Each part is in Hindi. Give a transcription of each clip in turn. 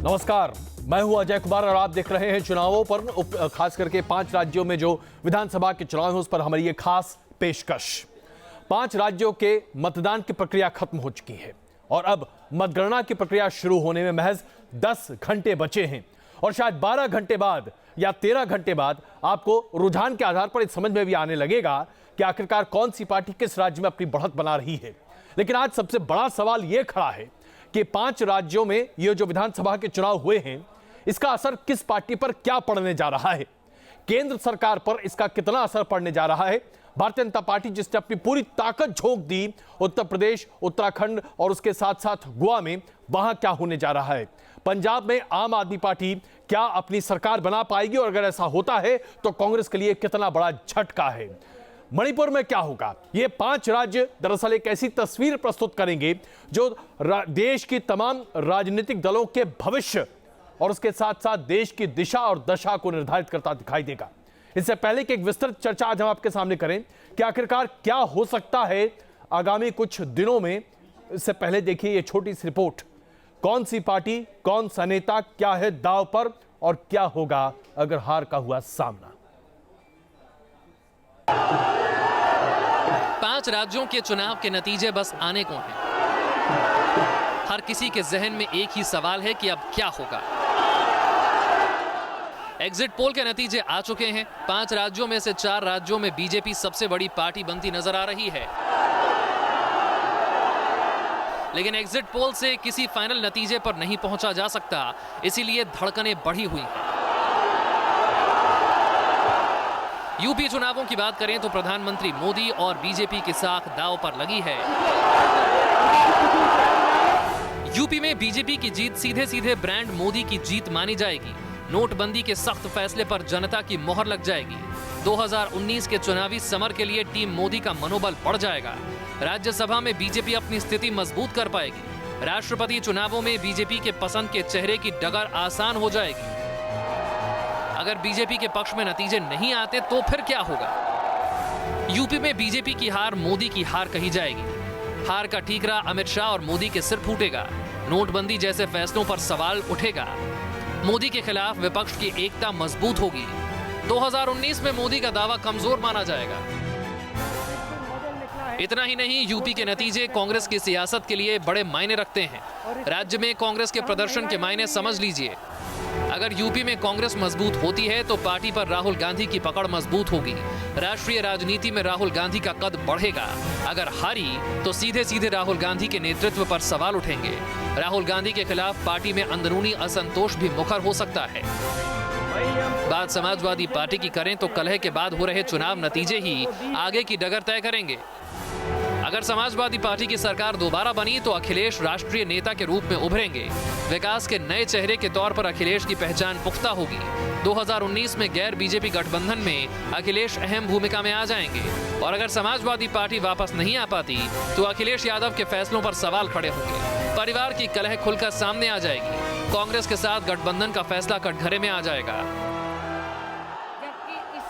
नमस्कार, मैं हूं अजय कुमार और आप देख रहे हैं चुनावों पर, खास करके 5 राज्यों में जो विधानसभा के चुनाव हैं उस पर हमारी ये खास पेशकश। 5 राज्यों के मतदान की प्रक्रिया खत्म हो चुकी है और अब मतगणना की प्रक्रिया शुरू होने में महज 10 घंटे बचे हैं और शायद 12 घंटे बाद या 13 घंटे बाद आपको रुझान के आधार पर इस समझ में भी आने लगेगा कि आखिरकार कौन सी पार्टी किस राज्य में अपनी बढ़त बना रही है। लेकिन आज सबसे बड़ा सवाल यह खड़ा है कि 5 राज्यों में ये जो विधानसभा के चुनाव हुए हैं इसका असर किस पार्टी पर क्या पड़ने जा रहा है, केंद्र सरकार पर इसका कितना असर पड़ने जा रहा है। भारतीय जनता पार्टी जिसने अपनी पूरी ताकत झोंक दी उत्तर प्रदेश, उत्तराखंड और उसके साथ साथ गोवा में, वहां क्या होने जा रहा है। पंजाब में आम आदमी पार्टी क्या अपनी सरकार बना पाएगी और अगर ऐसा होता है तो कांग्रेस के लिए कितना बड़ा झटका है। मणिपुर में क्या होगा। ये 5 राज्य दरअसल एक ऐसी तस्वीर प्रस्तुत करेंगे जो देश की तमाम राजनीतिक दलों के भविष्य और उसके साथ साथ देश की दिशा और दशा को निर्धारित करता दिखाई देगा। इससे पहले कि एक विस्तृत चर्चा आज हम आपके सामने करें कि आखिरकार क्या हो सकता है आगामी कुछ दिनों में, इससे पहले देखिए ये छोटी सी रिपोर्ट। कौन सी पार्टी, कौन सा नेता, क्या है दांव पर और क्या होगा अगर हार का हुआ सामना। 5 राज्यों के चुनाव के नतीजे बस आने को हैं। हर किसी के जहन में एक ही सवाल है कि अब क्या होगा। एग्जिट पोल के नतीजे आ चुके हैं। 5 राज्यों में से 4 राज्यों में बीजेपी सबसे बड़ी पार्टी बनती नजर आ रही है, लेकिन एग्जिट पोल से किसी फाइनल नतीजे पर नहीं पहुंचा जा सकता, इसीलिए धड़कनें बढ़ी हुई हैं। यूपी चुनावों की बात करें तो प्रधानमंत्री मोदी और बीजेपी की साख दांव पर लगी है। यूपी में बीजेपी की जीत सीधे सीधे ब्रांड मोदी की जीत मानी जाएगी। नोटबंदी के सख्त फैसले पर जनता की मोहर लग जाएगी। 2019 के चुनावी समर के लिए टीम मोदी का मनोबल बढ़ जाएगा। राज्यसभा में बीजेपी अपनी स्थिति मजबूत कर पाएगी। राष्ट्रपति चुनावों में बीजेपी के पसंद के चेहरे की डगर आसान हो जाएगी। अगर बीजेपी के पक्ष में नतीजे नहीं आते तो फिर क्या होगा। यूपी में बीजेपी की हार मोदी की हार कही जाएगी। हार का ठीकरा अमित शाह और मोदी के सिर फूटेगा। नोटबंदी जैसे फैसलों पर सवाल उठेगा। मोदी के खिलाफ विपक्ष की एकता मजबूत होगी। 2019 में मोदी का दावा कमजोर माना जाएगा। इतना ही नहीं, यूपी के नतीजे कांग्रेस की सियासत के लिए बड़े मायने रखते हैं। राज्य में कांग्रेस के प्रदर्शन के मायने समझ लीजिए। अगर यूपी में कांग्रेस मजबूत होती है तो पार्टी पर राहुल गांधी की पकड़ मजबूत होगी। राष्ट्रीय राजनीति में राहुल गांधी का कद बढ़ेगा। अगर हारी तो सीधे सीधे राहुल गांधी के नेतृत्व पर सवाल उठेंगे। राहुल गांधी के खिलाफ पार्टी में अंदरूनी असंतोष भी मुखर हो सकता है। बात समाजवादी पार्टी की करें तो कलह के बाद हो रहे चुनाव नतीजे ही आगे की डगर तय करेंगे। अगर समाजवादी पार्टी की सरकार दोबारा बनी तो अखिलेश राष्ट्रीय नेता के रूप में उभरेंगे। विकास के नए चेहरे के तौर पर अखिलेश की पहचान पुख्ता होगी। 2019 में गैर बीजेपी गठबंधन में अखिलेश अहम भूमिका में आ जाएंगे और अगर समाजवादी पार्टी वापस नहीं आ पाती तो अखिलेश यादव के फैसलों पर सवाल खड़े होंगे। परिवार की कलह खुलकर सामने आ जाएगी। कांग्रेस के साथ गठबंधन का फैसला कटघरे में आ जाएगा।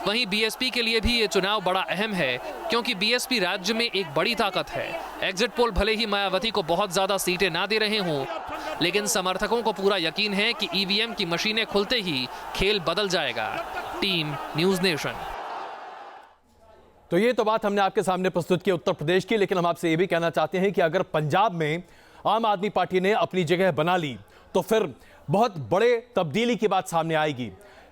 वहीं बीएसपी के लिए भी ये चुनाव बड़ा अहम है, क्योंकि बीएसपी राज्य में एक बड़ी ताकत है। एग्जिट पोल भले ही मायावती को बहुत ज्यादा सीटें ना दे रहे हों, लेकिन समर्थकों को पूरा यकीन है कि ईवीएम की मशीनें खुलते ही खेल बदल जाएगा। Team news nation. तो ये तो बात हमने आपके सामने प्रस्तुत की उत्तर प्रदेश की, लेकिन हम आपसे ये भी कहना चाहते हैं कि अगर पंजाब में आम आदमी पार्टी ने अपनी जगह बना ली तो फिर बहुत बड़े तब्दीली की बात सामने आएगी।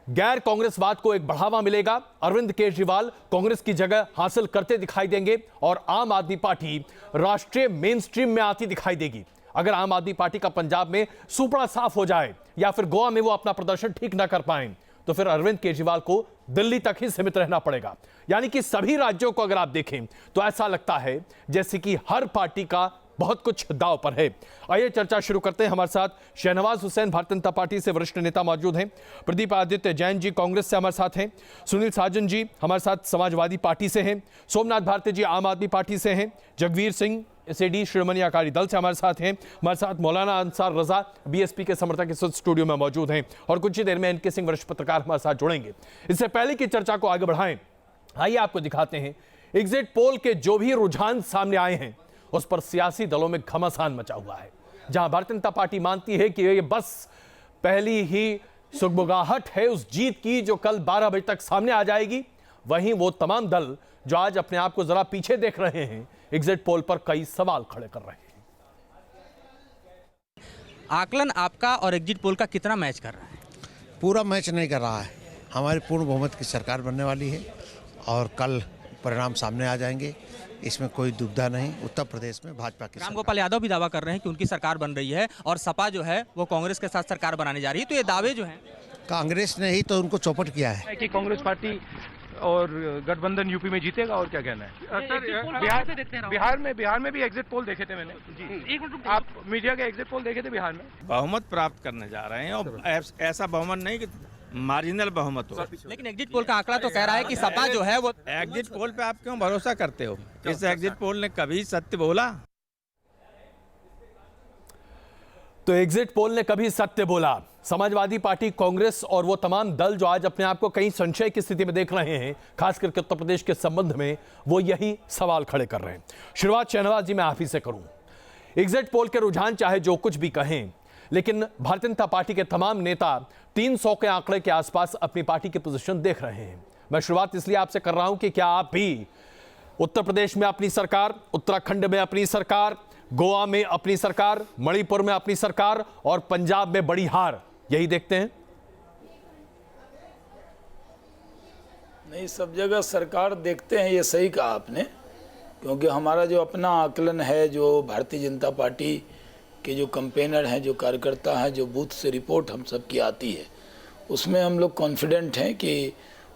गैर कांग्रेसवाद को एक बढ़ावा मिलेगा। अरविंद केजरीवाल कांग्रेस की जगह हासिल करते दिखाई देंगे और आम आदमी पार्टी राष्ट्रीय मेन स्ट्रीम में आती दिखाई देगी। अगर आम आदमी पार्टी का पंजाब में सुपड़ा साफ हो जाए या फिर गोवा में वो अपना प्रदर्शन ठीक ना कर पाए तो फिर अरविंद केजरीवाल को दिल्ली तक ही सीमित रहना पड़ेगा। यानी कि सभी राज्यों को अगर आप देखें तो ऐसा लगता है जैसे कि हर पार्टी का बहुत कुछ दांव पर है। आइए चर्चा शुरू करते हैं। हमारे साथ शहनवाज हुसैन भारतीय जनता पार्टी से वरिष्ठ नेता मौजूद हैं। प्रदीप आदित्य जैन जी कांग्रेस से हमारे साथ हैं। सुनील साजन जी हमारे साथ समाजवादी पार्टी से हैं। सोमनाथ भारती जी आम आदमी पार्टी से हैं। जगवीर सिंह एसएडी शिरोमणि अकाली दल से हमारे साथ हैं। हमारे साथ मौलाना अंसार रजा बीएसपी के समर्थक इस स्टूडियो में मौजूद हैं और कुछ ही देर में एनके सिंह वरिष्ठ पत्रकार हमारे साथ जुड़ेंगे। इससे पहले की चर्चा को आगे बढ़ाएं, आइए आपको दिखाते हैं एग्जिट पोल के जो भी रुझान सामने आए हैं उस पर सियासी दलों में घमासान मचा हुआ है। जहां भारतीय जनता पार्टी मानती है कि ये बस पहली ही सुगबुगाहट है उस जीत की जो कल 12 बजे तक सामने आ जाएगी। वहीं वो तमाम दल जो आज अपने आप को जरा पीछे देख रहे हैं, एग्जिट पोल पर कई सवाल खड़े कर रहे हैं। आकलन आपका और एग्जिट पोल का कितना मैच कर रहा है? पूरा मैच नहीं कर रहा है। हमारी पूर्ण बहुमत की सरकार बनने वाली है और कल परिणाम सामने आ जाएंगे, इसमें कोई दुविधा नहीं। उत्तर प्रदेश में भाजपा की राम गोपाल यादव भी दावा कर रहे हैं कि उनकी सरकार बन रही है और सपा जो है वो कांग्रेस के साथ सरकार बनाने जा रही है। तो ये दावे जो हैं, कांग्रेस ने ही तो उनको चौपट किया है कि कांग्रेस पार्टी और गठबंधन यूपी में जीतेगा, और क्या कहना है सर? बिहार में भी एग्जिट पोल देखे थे मैंने जी। आप मीडिया के एग्जिट पोल देखे थे बिहार में? बहुमत प्राप्त करने जा रहे हैं और ऐसा बहुमत नहीं कि मार्जिनल बहुमत हो। लेकिन एग्जिट पोल का आंकड़ा तो कह रहा है कि सपा जो है वो एग्जिट पोल पे आप क्यों भरोसा करते हो? इस एग्जिट पोल ने कभी सत्य बोला? तो एग्जिट पोल ने कभी सत्य बोला? समाजवादी पार्टी, कांग्रेस और वो तमाम दल जो आज अपने आप को कहीं संशय की स्थिति में देख रहे हैं, खास करके उत्तर प्रदेश के संबंध में, वो यही सवाल खड़े कर रहे हैं। शुरुआत शहनवाज जी मैं आप ही से करूं। एग्जिट पोल के रुझान चाहे जो कुछ भी कहें, लेकिन भारतीय जनता पार्टी के तमाम नेता 300 के आंकड़े के आसपास अपनी पार्टी की पोजीशन देख रहे हैं। मैं शुरुआत इसलिए आपसे कर रहा हूं कि क्या आप भी उत्तर प्रदेश में अपनी सरकार, उत्तराखंड में अपनी सरकार, गोवा में अपनी सरकार, मणिपुर में अपनी सरकार और पंजाब में बड़ी हार, यही देखते हैं? नहीं, सब जगह सरकार देखते हैं, ये सही कहा आपने, क्योंकि हमारा जो अपना आकलन है, जो भारतीय जनता पार्टी के जो कैंपेनर हैं, जो कार्यकर्ता हैं, जो बूथ से रिपोर्ट हम सब की आती है, उसमें हम लोग कॉन्फिडेंट हैं कि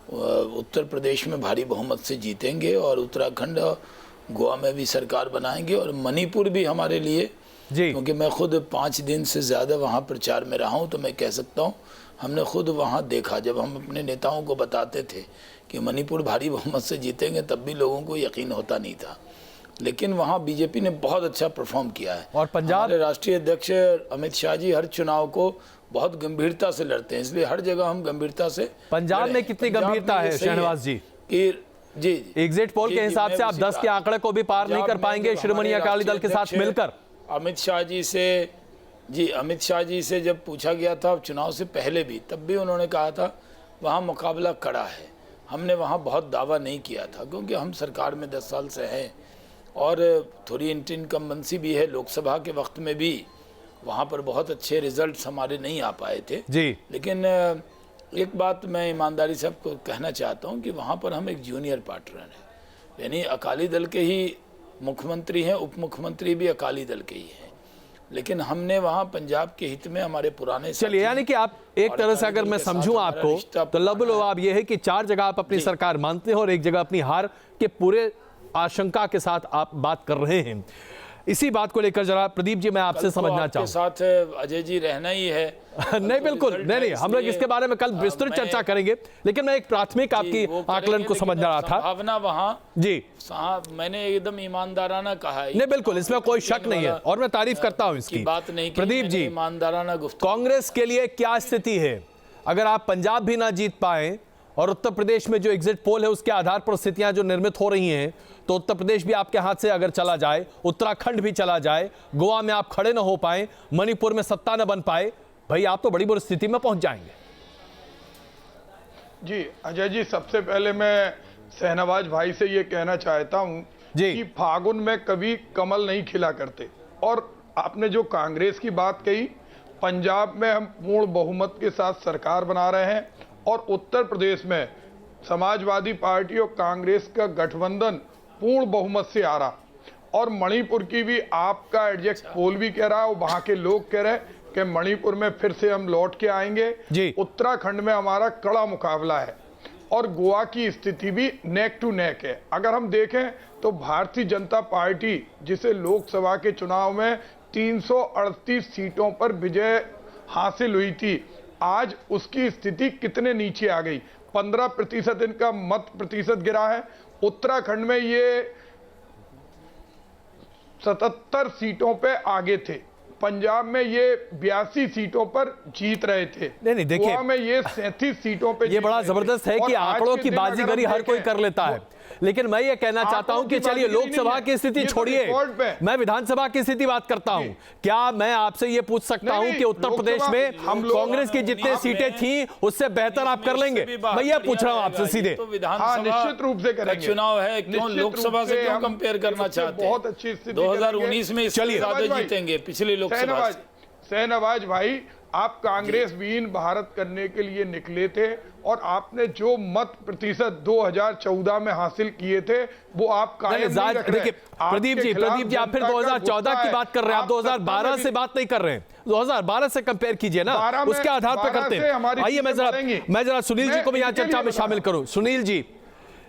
उत्तर प्रदेश में भारी बहुमत से जीतेंगे और उत्तराखंड और गोवा में भी सरकार बनाएंगे और मणिपुर भी हमारे लिए जी, क्योंकि मैं खुद 5 दिन से ज़्यादा वहाँ प्रचार में रहा हूँ, तो मैं कह सकता हूँ हमने खुद वहाँ देखा। जब हम अपने नेताओं को बताते थे कि मणिपुर भारी बहुमत से जीतेंगे, तब भी लोगों को यकीन होता नहीं था, लेकिन वहाँ बीजेपी ने बहुत अच्छा परफॉर्म किया है। और पंजाब राष्ट्रीय अध्यक्ष अमित शाह जी हर चुनाव को बहुत गंभीरता से लड़ते हैं, इसलिए हर जगह हम गंभीरता से। पंजाब में कितनी गंभीरता है शहनवाज जी? जी एग्जिट पोल के हिसाब से आप 10 के आंकड़े को भी पार नहीं कर पाएंगे श्रोमणी अकाली दल के साथ मिलकर। अमित शाह जी से जब पूछा गया था चुनाव से पहले भी, तब भी उन्होंने कहा था वहाँ मुकाबला कड़ा है। हमने वहाँ बहुत दावा नहीं किया था, क्योंकि हम सरकार में 10 साल से हैं और थोड़ी इनकम्बेंसी भी है। लोकसभा के वक्त में भी वहाँ पर बहुत अच्छे रिजल्ट्स हमारे नहीं आ पाए थे जी। लेकिन एक बात मैं ईमानदारी से आपको कहना चाहता हूँ कि वहाँ पर हम एक जूनियर पार्टनर हैं, यानी अकाली दल के ही मुख्यमंत्री हैं, उप मुख्यमंत्री भी अकाली दल के ही हैं, लेकिन हमने वहाँ पंजाब के हित में हमारे पुराने। चलिए, यानी कि आप एक तरह से अगर मैं समझूं आपको तो लबुलवाब ये है कि 4 जगह आप अपनी सरकार मानते हैं और एक जगह अपनी हार के पूरे आशंका के साथ आप बात कर रहे हैं। इसी बात को लेकर जरा प्रदीप जी मैं आपसे समझना चाहूँ। साथ अजय जी रहना ही है नहीं बिल्कुल नहीं, हम लोग इसके बारे में कल विस्तृत चर्चा करेंगे, लेकिन मैं एक प्राथमिक आपकी आकलन को समझ रहा था। भावना वहाँ जी साहब मैंने एकदम ईमानदाराना कहा है। नहीं बिल्कुल, इसमें कोई शक नहीं है और मैं तारीफ करता हूँ इसकी बात नहीं। प्रदीप जी, ईमानदाराना गुफ्तगू। कांग्रेस के लिए क्या स्थिति है अगर आप पंजाब भी ना जीत पाए और उत्तर प्रदेश में जो एग्जिट पोल है उसके आधार पर स्थितियां जो निर्मित हो रही हैं, तो उत्तर प्रदेश भी आपके हाथ से अगर चला जाए, उत्तराखंड भी चला जाए, गोवा में आप खड़े ना हो पाए, मणिपुर में सत्ता न बन पाए, भाई आप तो बड़ी बुरी स्थिति में पहुंच जाएंगे। जी अजय जी, सबसे पहले मैं शहनवाज भाई से ये कहना चाहता हूं कि फागुन में कभी कमल नहीं खिला करते। और आपने जो कांग्रेस की बात कही, पंजाब में हम पूर्ण बहुमत के साथ सरकार बना रहे हैं और उत्तर प्रदेश में समाजवादी पार्टी और कांग्रेस का गठबंधन पूर्ण बहुमत से आ रहा, और मणिपुर की भी आपका एग्जिट पोल भी कह रहा है और वहां के लोग कह रहे हैं कि मणिपुर में फिर से हम लौट के आएंगे। उत्तराखंड में हमारा कड़ा मुकाबला है और गोवा की स्थिति भी नेक टू नेक है। अगर हम देखें तो भारतीय जनता पार्टी, जिसे लोकसभा के चुनाव में 338 सीटों पर विजय हासिल हुई थी, आज उसकी स्थिति कितने नीचे आ गई, 15% इनका मत प्रतिशत गिरा है। उत्तराखंड में ये 77 सीटों पे आगे थे, पंजाब में ये 82 सीटों पर जीत रहे थे, नहीं देखिए, गोवा में ये 37 सीटों पे। ये बड़ा जबरदस्त है कि आंकड़ों की बाजीगरी हर कोई कर लेता है, लेकिन मैं ये कहना चाहता हूं कि चलिए लोकसभा की स्थिति छोड़िए, मैं विधानसभा की स्थिति बात करता हूं। क्या मैं आपसे ये पूछ सकता हूं कि उत्तर प्रदेश में कांग्रेस की जितने सीटें थी उससे बेहतर आप कर लेंगे? मैं ये पूछ रहा हूं आपसे सीधे। निश्चित रूप से करेंगे। चुनाव है, क्यों लोकसभा से क्यों कंपेयर करना चाहते हैं? बहुत अच्छी स्थिति 2019 में इससे ज्यादा जीतेंगे पिछली लोकसभा से। शहनवाज भाई, आप कांग्रेस विहीन भारत करने के लिए निकले थे और आपने जो मत प्रतिशत 2014 में हासिल किए थे वो आप कायम नहीं रख रहे। प्रदीप जी आप फिर 2014 की बात कर रहे हैं, आप 2012 से बात नहीं कर रहे हैं। 2012 से कंपेयर कीजिए ना, उसके आधार पर करते हैं। आइए मैं जरा सुनील जी को भी यहाँ चर्चा में शामिल करूं। सुनील जी,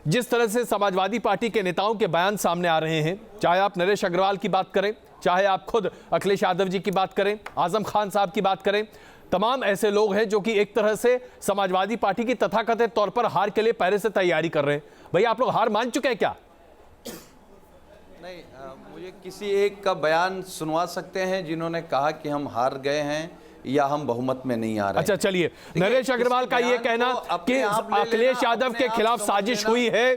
जिस तरह से समाजवादी पार्टी के नेताओं के बयान सामने आ रहे हैं, चाहे आप नरेश अग्रवाल की बात करें, चाहे आप खुद अखिलेश यादव जी की बात करें, आजम खान साहब की बात करें, तमाम ऐसे लोग हैं जो कि एक तरह से समाजवादी पार्टी की तथाकथित तौर पर हार के लिए पहले से तैयारी कर रहे हैं। भैया आप लोग हार मान चुके हैं क्या? नहीं, मुझे किसी एक का बयान सुनवा सकते हैं जिन्होंने कहा कि हम हार गए हैं या हम बहुमत में नहीं आ रहे? अच्छा चलिए, नरेश अग्रवाल का ये कहना कि अखिलेश यादव के खिलाफ साजिश हुई है,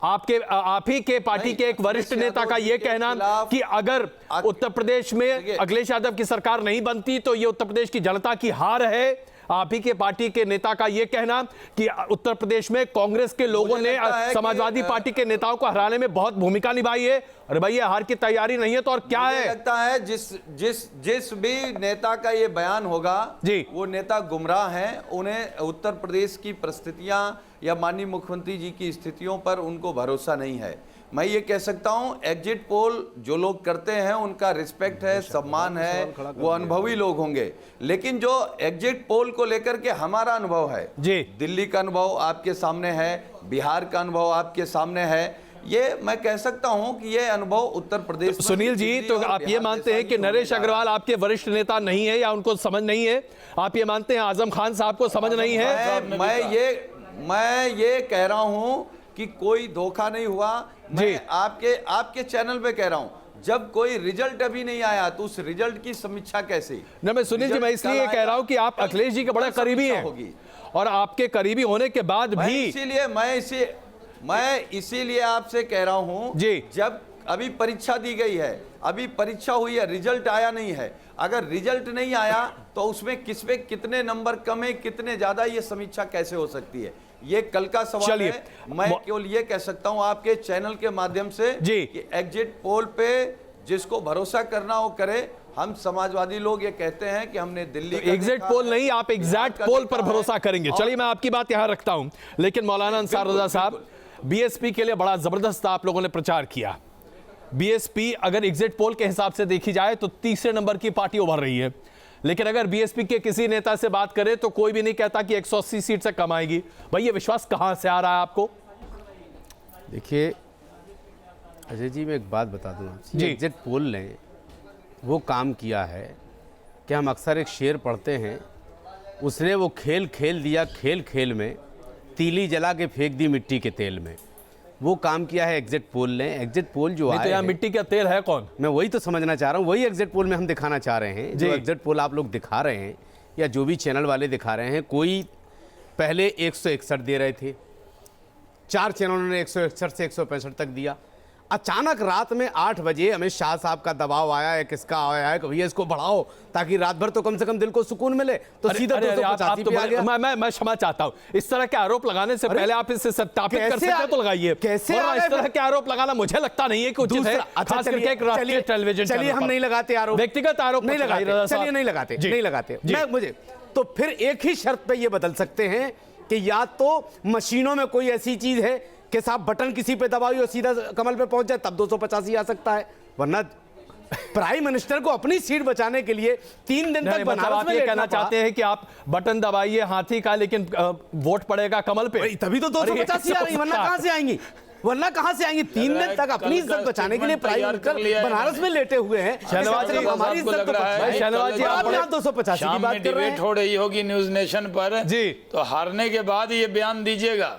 आप ही के पार्टी के एक वरिष्ठ नेता का यह कहना कि अगर उत्तर प्रदेश में अखिलेश यादव की सरकार नहीं बनती तो ये उत्तर प्रदेश की जनता की हार है। आप ही के पार्टी के नेता का यह कहना कि उत्तर प्रदेश में कांग्रेस के लोगों ने समाजवादी पार्टी के नेताओं को हराने में बहुत भूमिका निभाई है। अरे भाई ये हार की तैयारी नहीं है तो और क्या है? लगता है जिस भी नेता का ये बयान होगा जी, वो नेता गुमराह हैं। उन्हें उत्तर प्रदेश की परिस्थितियां या माननीय मुख्यमंत्री जी की स्थितियों पर उनको भरोसा नहीं है। मैं ये कह सकता हूं, एग्जिट पोल जो लोग करते हैं उनका रिस्पेक्ट है, सम्मान है, वो अनुभवी लोग होंगे। लेकिन जो एग्जिट पोल को लेकर के हमारा अनुभव है जी, दिल्ली का अनुभव आपके सामने है, बिहार का अनुभव आपके सामने है, ये मैं कह सकता हूं कि ये अनुभव उत्तर प्रदेश में। सुनील जी, तो आप ये मानते हैं कि नरेश अग्रवाल आपके वरिष्ठ नेता नहीं है या उनको समझ नहीं है? आप ये मानते हैं आजम खान साहब को समझ नहीं है? मैं ये कह रहा हूं कि कोई धोखा नहीं हुआ। मैं आपके चैनल पे कह रहा हूं, जब कोई रिजल्ट अभी नहीं आया तो उस रिजल्ट की समीक्षा कैसे? न मैं सुनील जी, मैं इसलिए कह रहा हूं कि आप अखिलेश जी के बड़े करीबी हैं और आपके करीबी होने के बाद भी इसीलिए मैं इसीलिए आपसे कह रहा हूं जी, जब अभी परीक्षा दी गई है, अभी परीक्षा हुई है, रिजल्ट आया नहीं है। अगर रिजल्ट नहीं आया तो उसमें किसमें कितने नंबर कम है, कितने ज्यादा, ये समीक्षा कैसे हो सकती है? ये कल का सवाल है। मैं केवल ये कह सकता हूं आपके चैनल के माध्यम से कि एग्जिट पोल पे जिसको भरोसा करना हो करे। हम समाजवादी लोग ये कहते हैं कि हमने दिल्ली एग्जिट पोल नहीं, आप एग्जैक्ट पोल पर भरोसा करेंगे। चलिए मैं आपकी बात यहां रखता हूं, लेकिन मौलाना अंसार रजा साहब, बीएसपी के लिए बड़ा जबरदस्त आप लोगों ने प्रचार किया। बीएसपी अगर एग्जिट पोल के हिसाब से देखी जाए तो तीसरे नंबर की पार्टी उभर रही है, लेकिन अगर बीएसपी के किसी नेता से बात करें तो कोई भी नहीं कहता कि 180 सीट से कम आएगी। भाई ये विश्वास कहां से आ रहा है आपको? देखिए अजय जी, मैं एक बात बता दूं आपसे, एग्जिट पोल ने वो काम किया है कि हम अक्सर एक शेर पढ़ते हैं, उसने वो खेल खेल दिया, खेल खेल में तीली जला के फेंक दी मिट्टी के तेल में। वो काम किया है एग्जिट पोल ने। एग्जिट पोल जो है, तो मिट्टी का तेल है कौन? मैं वही तो समझना चाह रहा हूँ, वही एग्जिट पोल में हम दिखाना चाह रहे हैं। जो एग्जिट पोल आप लोग दिखा रहे हैं या जो भी चैनल वाले दिखा रहे हैं, कोई पहले 161 दे रहे थे, 4 चैनलों ने 161 से 165 तक दिया। अचानक रात में 8 बजे अमित शाह साहब का दबाव आया है, किसका आया है कि भैया इसको बढ़ाओ ताकि रात भर तो कम से कम दिल को सुकून मिले, तो सीधा 285 पे आ गया। मैं क्षमा चाहता हूं, इस तरह के आरोप लगाने से पहले आप इसे सत्यापित कर सकते हैं तो लगाइए। कैसे इस तरह के आरोप लगाना मुझे लगता नहीं है कि उचित है, खास करके एक राष्ट्रीय टेलीविजन। चलिए हम नहीं लगाते आरोप, व्यक्तिगत आरोप नहीं लगाते, चलिए नहीं लगाते। मुझे तो फिर एक ही शर्त पे ये बदल सकते हैं कि या तो मशीनों में कोई ऐसी चीज है कि साहब बटन किसी पे दबाई और सीधा कमल पे पहुंच जाए, तब 285 आ सकता है, वरना प्राइम मिनिस्टर को अपनी सीट बचाने के लिए 3 दिन तक बनारस में कहना चाहते हैं कि आप बटन दबाइए हाथी का, लेकिन वोट पड़ेगा कमल पे, तभी तो 285 आ रही, वरना कहां से आएंगी? 3 दिन तक अपनी इज्जत बचाने के लिए प्राइम मिनिस्टर बनारस में लेटे हुए हैं। शहनवाज जी, हमारी इज्जत को शहनवाज जी, आप 285 की बात कर रहे हैं। डिबेट हो रही होगी न्यूज नेशन पर जी, तो हारने के बाद ये बयान दीजिएगा।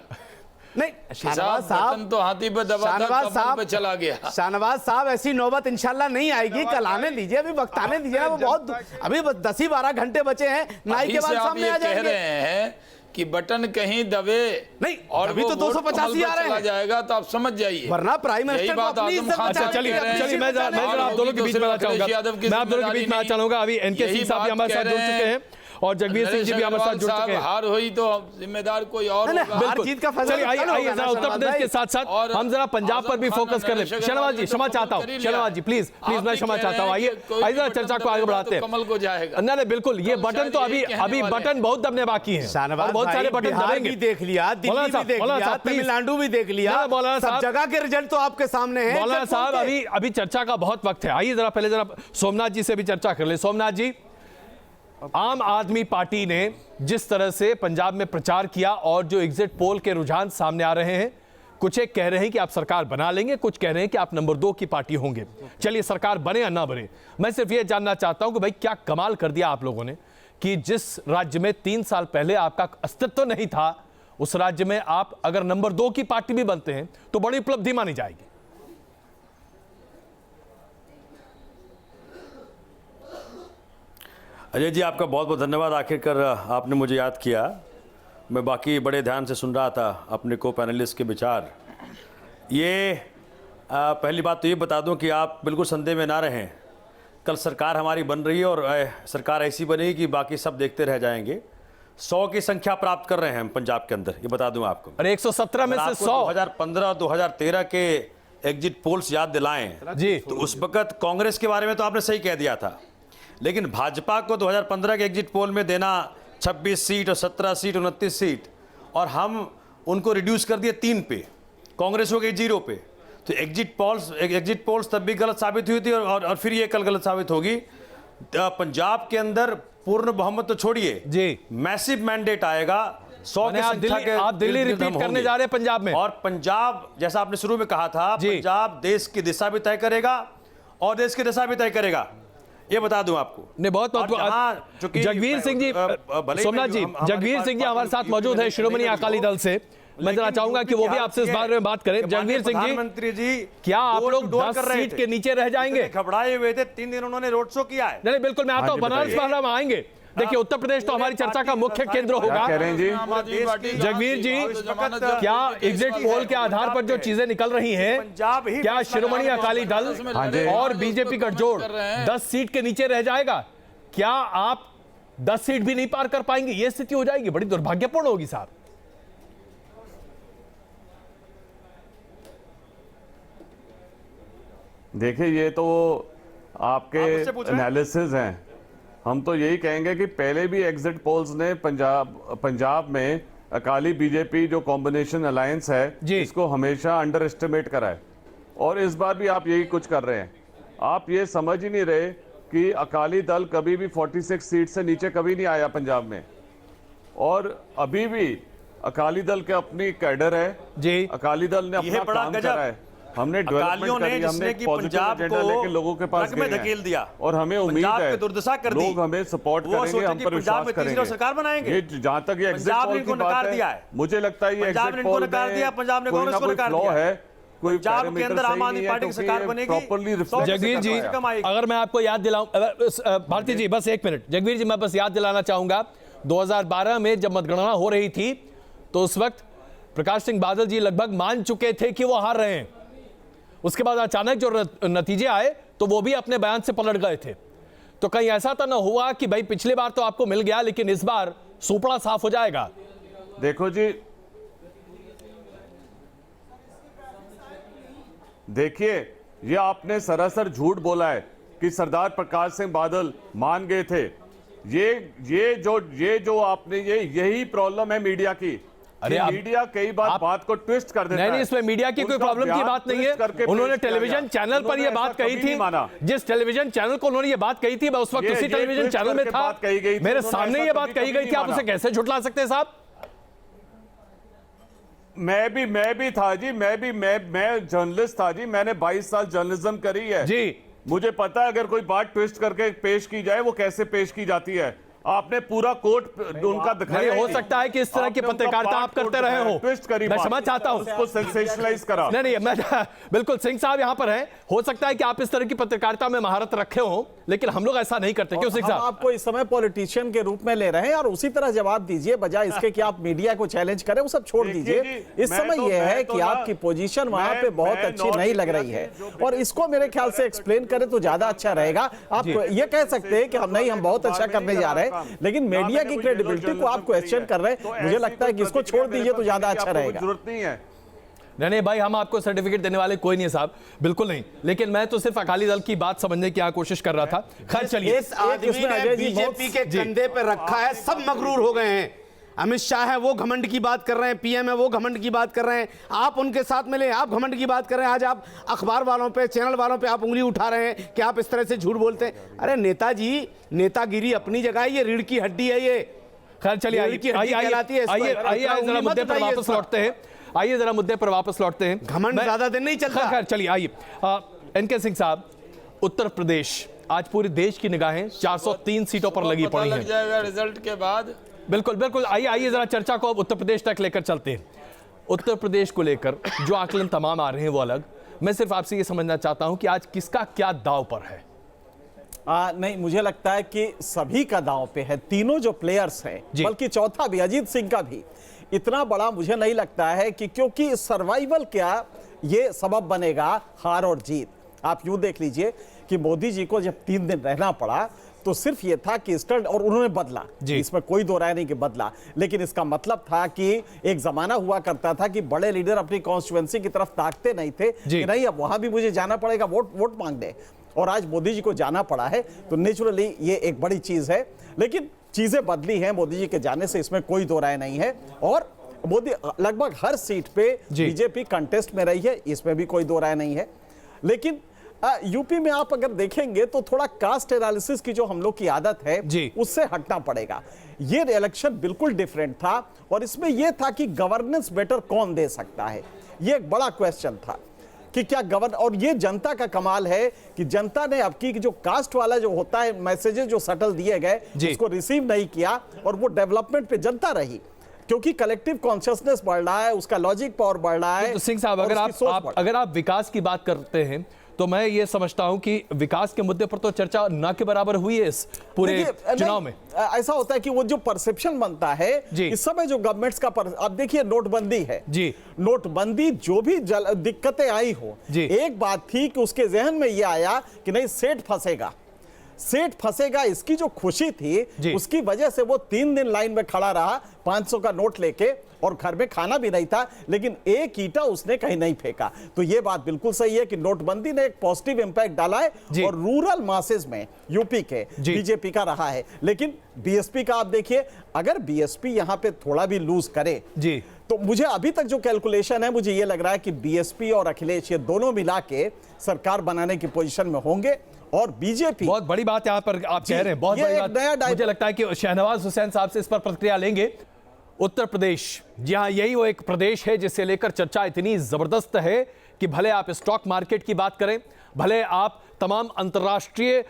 नहीं, शाहनवाज साहब तो हाथी पे दबा था, पे चला गया। शाहनवाज साहब, ऐसी नौबत इंशाल्लाह नहीं आएगी, कल आने दीजिए, अभी वक्त आने दीजिए ना। वो बहुत अभी 10 ही 12 घंटे बचे हैं, नाई के बाद सामने आ जाएंगे। कह रहे हैं कि बटन कहीं दबे नहीं, और अभी वो तो 285 आ रहे चला हैं। जाएगा तो आप समझ जाइए, वरना प्राइम मिनिस्टर को अपनी इज्जत बचा के चलिए कह रहे हैं। चलिए मैं जरा आप दोनों के बीच में आना चाहूंगा, मैं आप दोनों के बीच में आना चाहूंगा। अभी एनके सिंह साहब भी हमारे साथ जुड़ चुके हैं और जगवीर सिंह जी भी हमारे साथ जुड़ चुके हैं। हार हुई तो जिम्मेदार कोई और होगा। हार जीत का फैसला चलिए आइए जरा उत्तर प्रदेश के साथ साथ हम जरा पंजाब पर भी फोकस कर ले। शहनवाज जी क्षमा चाहता हूँ, शहनवाज जी प्लीज मैं क्षमा चाहता हूँ। आइए जरा चर्चा को आगे बढ़ाते हैं। कमल को जाएगा। नहीं बिल्कुल, ये बटन तो अभी बटन बहुत दबने बाकी हैं और बहुत सारे बटन दबेंगे। भी देख लिया, दिल्ली भी देख लिया, तमिलनाडु भी देख लिया, मौलाना सब साहब जगह के रिजल्ट तो आपके सामने हैं। मौलाना साहब अभी चर्चा का बहुत वक्त है। आइए जरा पहले जरा सोमनाथ जी से भी चर्चा कर ले। सोमनाथ जी, आम आदमी पार्टी ने जिस तरह से पंजाब में प्रचार किया और जो एग्जिट पोल के रुझान सामने आ रहे हैं, कुछ एक कह रहे हैं कि आप सरकार बना लेंगे, कुछ कह रहे हैं कि आप नंबर 2 की पार्टी होंगे। चलिए सरकार बने या ना बने, मैं सिर्फ ये जानना चाहता हूं कि भाई क्या कमाल कर दिया आप लोगों ने कि जिस राज्य में 3 साल पहले आपका अस्तित्व नहीं था, उस राज्य में आप अगर नंबर 2 की पार्टी भी बनते हैं तो बड़ी उपलब्धि मानी जाएगी। अजय जी, आपका बहुत बहुत धन्यवाद। आखिरकार आपने मुझे याद किया। मैं बाकी बड़े ध्यान से सुन रहा था अपने को पैनलिस्ट के विचार। ये पहली बात तो ये बता दूं कि आप बिल्कुल संदेह में ना रहें। कल सरकार हमारी बन रही है और सरकार ऐसी बनेगी कि बाकी सब देखते रह जाएंगे। 100 की संख्या प्राप्त कर रहे हैं हम पंजाब के अंदर, ये बता दूं आपको। और 117 में से 100 2015 2013 के एग्जिट पोल्स याद दिलाएं जी, तो उस वक्त कांग्रेस के बारे में तो आपने सही कह दिया था, लेकिन भाजपा को 2015 के एग्जिट पोल में देना 26 सीट और 17 सीट 29 सीट, और हम उनको रिड्यूस कर दिए 3 पे, कांग्रेस हो गई 0 पे। तो एग्जिट पोल्स तब भी गलत साबित हुई थी और फिर ये कल गलत साबित होगी। पंजाब के अंदर पूर्ण बहुमत तो छोड़िए जी, मैसिव मैंडेट आएगा। 100 की संख्या के आप दिल्ली रिपीट करने जा रहे हैं पंजाब में, और पंजाब जैसा आपने शुरू में कहा था, पंजाब देश की दिशा भी तय करेगा और देश की दिशा भी तय करेगा, ये बता दूं आपको। ने बहुत जगवीर सिंह जी, सोमनाथ जी, जगवीर सिंह जी हमारे साथ मौजूद है श्रोमणी अकाली दल से। मैं जरा चाहूंगा कि वो भी आपसे इस बारे में बात करें। जगवीर सिंह जी, मंत्री जी, क्या आप लोग 10 सीट के नीचे रह जाएंगे? घबराए हुए थे, 3 दिन उन्होंने रोड शो किया है। नहीं बिल्कुल, मैं आता हूं, बनारस में हम आएंगे। देखिए उत्तर प्रदेश तो हमारी चर्चा का मुख्य केंद्र होगा। जगवीर जी, क्या एग्जिट पोल के आधार पर जो चीजें निकल रही हैं, क्या श्रोमणी अकाली दल और बीजेपी गठजोड़ 10 सीट के नीचे रह जाएगा? क्या आप 10 सीट भी नहीं पार कर पाएंगे? ये स्थिति हो जाएगी, बड़ी दुर्भाग्यपूर्ण होगी साहब। देखिए, ये तो आपके एनालिसिस हैं। हम तो यही कहेंगे कि पहले भी एग्जिट पोल्स ने पंजाब में अकाली बीजेपी जो कॉम्बिनेशन अलायंस है, इसको हमेशा अंडर एस्टिमेट करा है, और इस बार भी आप यही कुछ कर रहे हैं। आप ये समझ ही नहीं रहे कि अकाली दल कभी भी 46 सीट से नीचे कभी नहीं आया पंजाब में, और अभी भी अकाली दल के अपनी कैडर है जी, अकाली दल ने अपना काम करा है। हमने डेवलपमेंट करी, हमने पॉजिटिव एजेंडा लेके लोगों के पास गए धकेल दिया, और हमें उम्मीद है दुर्दशा कर दी, लोग हमें सपोर्ट करेंगे, हम पर विश्वास करेंगे, सरकार बनाएंगे। जहां तक ये एग्जिट पोल की बात है, मुझे लगता है ये एग्जिट पोल पंजाब ने कांग्रेस को नकार दिया है। कोई पंजाब के अंदर आम आदमी पार्टी की सरकार बनेगी। जगवीर जी, अगर मैं आपको याद दिलाऊं, भारती जी बस 1 मिनट, जगवीर जी मैं बस याद दिलाना चाहूंगा, 2012 में जब मतगणना हो रही थी तो उस वक्त प्रकाश सिंह बादल जी लगभग मान चुके थे कि वो हार रहे हैं। उसके बाद अचानक जो नतीजे आए तो वो भी अपने बयान से पलट गए थे। तो कहीं ऐसा तो ना हुआ कि भाई पिछली बार तो आपको मिल गया लेकिन इस बार सूपड़ा साफ हो जाएगा? देखो जी, देखिए, ये आपने सरासर झूठ बोला है कि सरदार प्रकाश सिंह बादल मान गए थे। ये जो आपने यही प्रॉब्लम है मीडिया की। अरे मीडिया कई बार बात को ट्विस्ट कर देता है। नहीं, इसमें मीडिया की कोई प्रॉब्लम की बात नहीं है। उन्होंने टेलीविजन चैनल पर यह बात कही थी, जिस टेलीविजन चैनल को उन्होंने ये बात कही थी, मैं उस वक्त उसी टेलीविजन चैनल में था, मेरे सामने ये बात कही गई थी। आप उसे कैसे झुठला सकते हैं साहब? मैं भी था जी, मैं जर्नलिस्ट था जी, मैंने 22 साल जर्नलिज्म करी है जी। मुझे पता है अगर कोई बात ट्विस्ट करके पेश की जाए वो कैसे पेश की जाती है, आपने पूरा कोट उनका दिखाया। हो सकता है कि इस तरह की पत्रकारिता आप करते रहे हो, ट्विस्ट करी, मैं समझ चाहता हूं, उसको सेंसेशनलाइज करा। नहीं, मैं बिल्कुल, सिंह साहब यहां पर हैं, हो सकता है कि आप इस तरह की पत्रकारिता में महारत रखे हो, लेकिन हम लोग ऐसा नहीं करते। क्यों सिंह साहब? आपको इस समय पॉलिटिशियन के रूप में ले रहे हैं और उसी तरह जवाब दीजिए, बजाय इसके कि आप मीडिया को चैलेंज करें, वो सब छोड़ दीजिए। इस समय यह है कि आपकी पोजीशन वहां पे बहुत अच्छी नहीं लग रही है, और इसको मेरे ख्याल से एक्सप्लेन करें तो ज्यादा अच्छा रहेगा। आप ये कह सकते हैं कि हम बहुत अच्छा करने जा रहे हैं, लेकिन मीडिया की क्रेडिबिलिटी को आप क्वेश्चन कर रहे हैं। मुझे लगता है कि इसको छोड़ दीजिए तो ज्यादा अच्छा रहेगा। जरूरत नहीं है। नहीं भाई, हम आपको सर्टिफिकेट देने वाले कोई नहीं है साहब, बिल्कुल नहीं, लेकिन मैं तो सिर्फ अकाली दल की बात समझने की कोशिश कर रहा था। खैर चलिए, इस आदमी ने बीजेपी के कंधे पे रखा है, सब मगरूर हो गए हैं। अमित शाह है वो घमंड की बात कर रहे हैं, पीएम है वो घमंड की बात कर रहे हैं, आप उनके साथ मिले, आप घमंड की बात कर रहे हैं। आज आप अखबार वालों पे, चैनल वालों पे आप उंगली उठा रहे हैं कि आप इस तरह से झूठ बोलते हैं। अरे नेताजी, नेतागिरी अपनी जगह है, ये रीढ़ की हड्डी है ये। खैर चलिए, आइए जरा मुद्दे पर वापस लौटते हैं, आइए जरा मुद्दे पर वापस लौटते हैं। घमंड ज्यादा दिन नहीं चलता। खैर चलिए, आइए एनके सिंह साहब, उत्तर प्रदेश आज पूरे देश की निगाहें 403 सीटों पर लगी पड़ी हैं। लग जाएगा रिजल्ट के बाद। बिल्कुल, आइए जरा चर्चा को अब उत्तर प्रदेश तक लेकर चलते हैं। उत्तर प्रदेश को लेकर जो आकलन तमाम आ रहे हैं वो अलग, मैं सिर्फ आपसे ये समझना चाहता हूं कि आज किसका क्या दांव पर है। नहीं, मुझे लगता है कि सभी का दांव पे है, तीनों जो प्लेयर्स हैं, बल्कि चौथा भी, अजीत सिंह का भी इतना बड़ा मुझे नहीं लगता है कि, क्योंकि सर्वाइवल क्या ये सबब बनेगा हार और जीत। आप यूं देख लीजिए कि मोदी जी को जब 3 दिन रहना पड़ा तो सिर्फ ये था कि स्टैंड, और उन्होंने बदला, इसमें कोई दो राय नहीं कि बदला, लेकिन इसका मतलब था कि एक जमाना हुआ करता था कि बड़े लीडर अपनी कॉन्स्टिट्यूएंसी की तरफ ताकते नहीं थे कि नहीं अब वहां भी मुझे जाना पड़ेगा वोट मांगने, और आज मोदी जी को जाना पड़ा है, तो नेचुरली ये एक बड़ी चीज है। लेकिन चीजें बदली हैं मोदी जी के जाने से, इसमें कोई दो राय नहीं है, और मोदी लगभग हर सीट पे बीजेपी कंटेस्ट में रही है, इसमें भी कोई दो राय नहीं है। लेकिन यूपी में आप अगर देखेंगे तो थोड़ा कास्ट एनालिसिस की जो हम लोग की आदत है उससे हटना पड़ेगा। ये इलेक्शन बिल्कुल डिफरेंट था, और इसमें यह था कि गवर्नेंस बेटर कौन दे सकता है, ये एक बड़ा क्वेश्चन था कि क्या गवर्न, और ये जनता का कमाल है कि जनता ने अब की जो कास्ट वाला जो होता है मैसेजेस जो सटल दिए गए उसको रिसीव नहीं किया, और वो डेवलपमें पे जनता रही, क्योंकि कलेक्टिव कॉन्शियसनेस बढ़ रहा है, उसका लॉजिक पावर बढ़ रहा है। तो सिंह साहब, अगर आप विकास की बात करते हैं तो मैं ये समझता हूं कि विकास के मुद्दे पर तो चर्चा न के बराबर हुई है इस पूरे चुनाव में। ऐसा होता है कि वो जो परसेप्शन बनता है इस समय जो गवर्नमेंट्स का अब देखिए नोटबंदी है जी, नोटबंदी जो भी दिक्कतें आई हो, एक बात थी कि उसके जहन में ये आया कि नहीं सेठ फंसेगा, इसकी जो खुशी थी उसकी वजह से वो 3 दिन लाइन में खड़ा रहा 500 का नोट लेके, और घर में खाना भी नहीं था, लेकिन एक ईंटा उसने कहीं नहीं फेंका। तो ये बात बिल्कुल सही है कि नोटबंदी ने एक पॉजिटिव इंपैक्ट डाला है, और रूरल मासेस में यूपी के बीजेपी का रहा है। लेकिन बीएसपी का आप देखिए, अगर बीएसपी यहां पे थोड़ा भी लूज करे तो मुझे अभी तक जो कैलकुलेशन है, मुझे ये लग रहा है कि बीएसपी और अखिलेश ये दोनों मिला के सरकार बनाने की पोजीशन में होंगे, और बीजेपी बहुत बड़ी बात यहां पर आप कह रहे हैं, बहुत बड़ी बात। मुझे लगता है कि शहनवाज हुसैन साहब से इस पर प्रतिक्रिया लेंगे। उत्तर प्रदेश, जी हाँ, यही वो एक प्रदेश है जिसे लेकर चर्चा इतनी जबरदस्त है कि भले आप स्टॉक मार्केट की बात करें, भले आप तमाम अंतर्राष्ट्रीय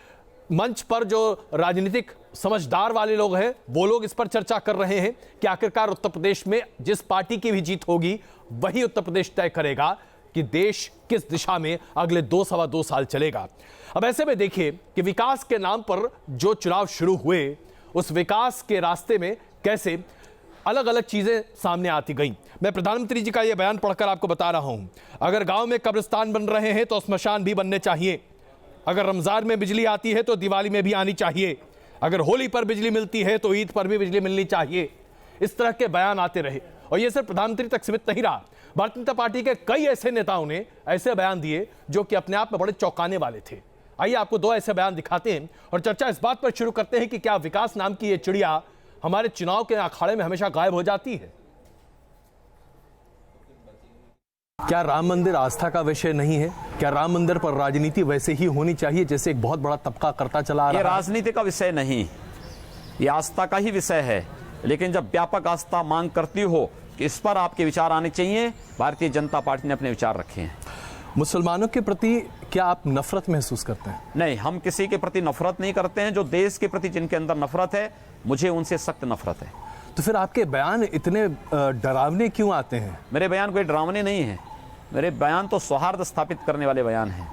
मंच पर जो राजनीतिक समझदार वाले लोग हैं वो लोग इस पर चर्चा कर रहे हैं कि आखिरकार उत्तर प्रदेश में जिस पार्टी की भी जीत होगी वही उत्तर प्रदेश तय करेगा कि देश किस दिशा में अगले 2-2.25 साल चलेगा। अब ऐसे में देखिए कि विकास के नाम पर जो चुनाव शुरू हुए, उस विकास के रास्ते में कैसे अलग अलग चीजें सामने आती गई। मैं प्रधानमंत्री जी का यह बयान पढ़कर आपको बता रहा हूं, अगर गांव में कब्रिस्तान बन रहे हैं तो स्मशान भी बनने चाहिए, अगर रमजान में बिजली आती है तो दिवाली में भी आनी चाहिए, अगर होली पर बिजली मिलती है तो ईद पर भी बिजली मिलनी चाहिए। इस तरह के बयान आते रहे, और यह सिर्फ प्रधानमंत्री तक सीमित नहीं रहा, भारतीय जनता पार्टी के कई ऐसे नेताओं ने ऐसे बयान दिए जो कि अपने आप में बड़े चौंकाने वाले थे। आइए आपको 2 ऐसे बयान दिखाते हैं और चर्चा इस बात पर शुरू करते हैं कि क्या विकास नाम की यह चिड़िया हमारे चुनाव के अखाड़े में हमेशा गायब हो जाती है। क्या राम मंदिर आस्था का विषय नहीं है? क्या राम मंदिर पर राजनीति वैसे ही होनी चाहिए जैसे एक बहुत बड़ा तबका करता चला आ रहा है? ये राजनीति का विषय नहीं, ये आस्था का ही विषय है, लेकिन जब व्यापक आस्था मांग करती हो कि इस पर आपके विचार आने चाहिए, भारतीय जनता पार्टी ने अपने विचार रखे हैं। मुसलमानों के प्रति क्या आप नफरत महसूस करते हैं? नहीं, हम किसी के प्रति नफरत नहीं करते हैं। जो देश के प्रति जिनके अंदर नफरत है मुझे उनसे सख्त नफरत है। तो फिर आपके बयान इतने डरावने क्यों आते हैं? मेरे बयान कोई डरावने नहीं है, मेरे बयान तो सौहार्द स्थापित करने वाले बयान हैं।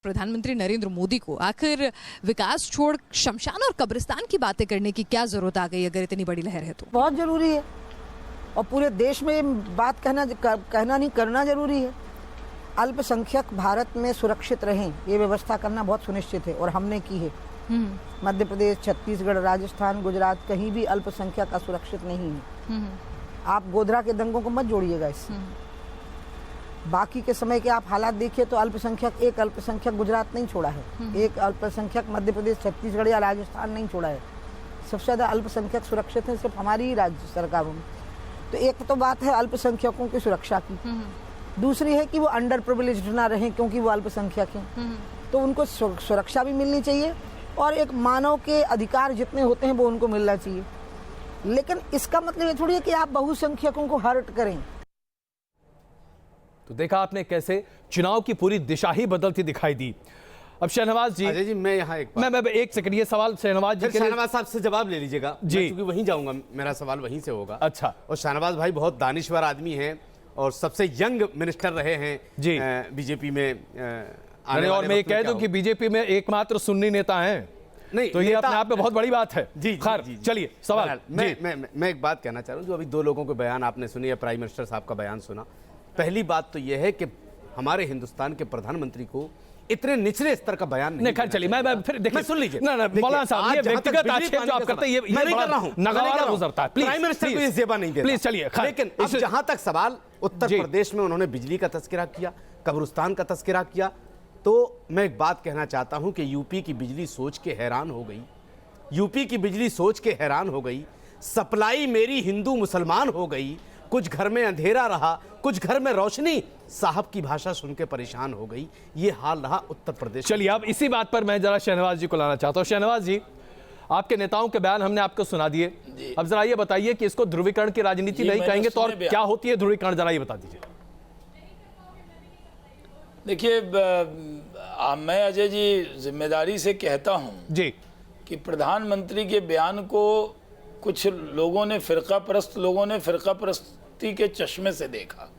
प्रधानमंत्री नरेंद्र मोदी को आखिर विकास छोड़ शमशान और कब्रिस्तान की बातें करने की क्या जरूरत आ गई अगर इतनी बड़ी लहर है तो? बहुत जरूरी है और पूरे देश में बात कहना नहीं करना जरूरी है। अल्पसंख्यक भारत में सुरक्षित रहें ये व्यवस्था करना बहुत सुनिश्चित है और हमने की है। मध्य प्रदेश, छत्तीसगढ़, राजस्थान, गुजरात कहीं भी अल्पसंख्यक असुरक्षित नहीं है। आप गोधरा के दंगों को मत जोड़िएगा इससे। बाकी के समय के आप हालात देखिए तो एक अल्पसंख्यक गुजरात नहीं छोड़ा है, एक अल्पसंख्यक मध्य प्रदेश, छत्तीसगढ़ या राजस्थान नहीं छोड़ा है। सबसे ज़्यादा अल्पसंख्यक सुरक्षित है सिर्फ हमारी ही राज्य सरकारों में। तो एक तो बात है अल्पसंख्यकों की सुरक्षा की, दूसरी है कि वो अंडर प्रिविलेज्ड ना रहें क्योंकि वो अल्पसंख्यक हैं, तो उनको सुरक्षा भी मिलनी चाहिए और एक मानव के अधिकार जितने होते हैं वो उनको मिलना चाहिए। लेकिन इसका मतलब ये थोड़ी है कि आप बहुसंख्यकों को हर्ट करें। तो देखा आपने कैसे चुनाव की पूरी दिशा ही बदलती दिखाई दी। अब शहनवाज जी, अजय जी मैं यहाँ मैं एक सेकंड ये सवाल शहनवाज जी के लिए, शहनवाज साहब से जवाब ले लीजिएगा जी, क्योंकि वहीं जाऊंगा, मेरा सवाल वहीं से होगा। अच्छा। और शहनवाज भाई बहुत दानिश्वर आदमी हैं और सबसे यंग मिनिस्टर रहे हैं जी बीजेपी में। और मैं ये कह दूं कि बीजेपी में एकमात्र सुन्नी नेता हैं, नहीं तो ये अपने आप में बहुत बड़ी बात है जी। खैर चलिए सवाल। मैं एक बात कहना चाह रहा हूँ, जो अभी दो लोगों के बयान आपने सुनी है, प्राइम मिनिस्टर साहब का बयान सुना। पहली बात तो यह है कि हमारे हिंदुस्तान के प्रधानमंत्री को इतने निचले स्तर का बयान नहीं। खैर चलिए मैं फिर देखिए, सुन लीजिए ना मौलाना साहब, ये व्यक्तिगत आक्षेप जो आप करते हैं ये मैं नहीं कर रहा हूं, नगारा गुजरता है। प्राइम मिनिस्टर को ये जेबा नहीं देता। प्लीज चलिए। लेकिन अब जहां तक सवाल, उत्तर प्रदेश में उन्होंने बिजली का तस्करा किया, कब्रिस्तान का तस्करा किया, तो मैं एक बात कहना चाहता हूं कि यूपी की बिजली सोच के हैरान हो गई, यूपी की बिजली सोच के हैरान हो गई। सप्लाई मेरी हिंदू मुसलमान हो गई, कुछ घर में अंधेरा रहा, कुछ घर में रोशनी, साहब की भाषा सुन के परेशान हो गई। ये हाल रहा उत्तर प्रदेश। चलिए अब इसी बात पर मैं जरा शहनवाज जी को लाना चाहता हूं। शहनवाज जी, आपके नेताओं के बयान हमने आपको सुना दिए, अब जरा ये बताइए कि इसको ध्रुवीकरण की राजनीति नहीं कहेंगे तो और क्या होती है ध्रुवीकरण, जरा ये बता दीजिए। देखिए मैं अजय जी जिम्मेदारी से कहता हूं जी कि प्रधानमंत्री के बयान को कुछ लोगों ने, फिरकापरस्त लोगों ने फिरकापरस्ती के चश्मे से देखा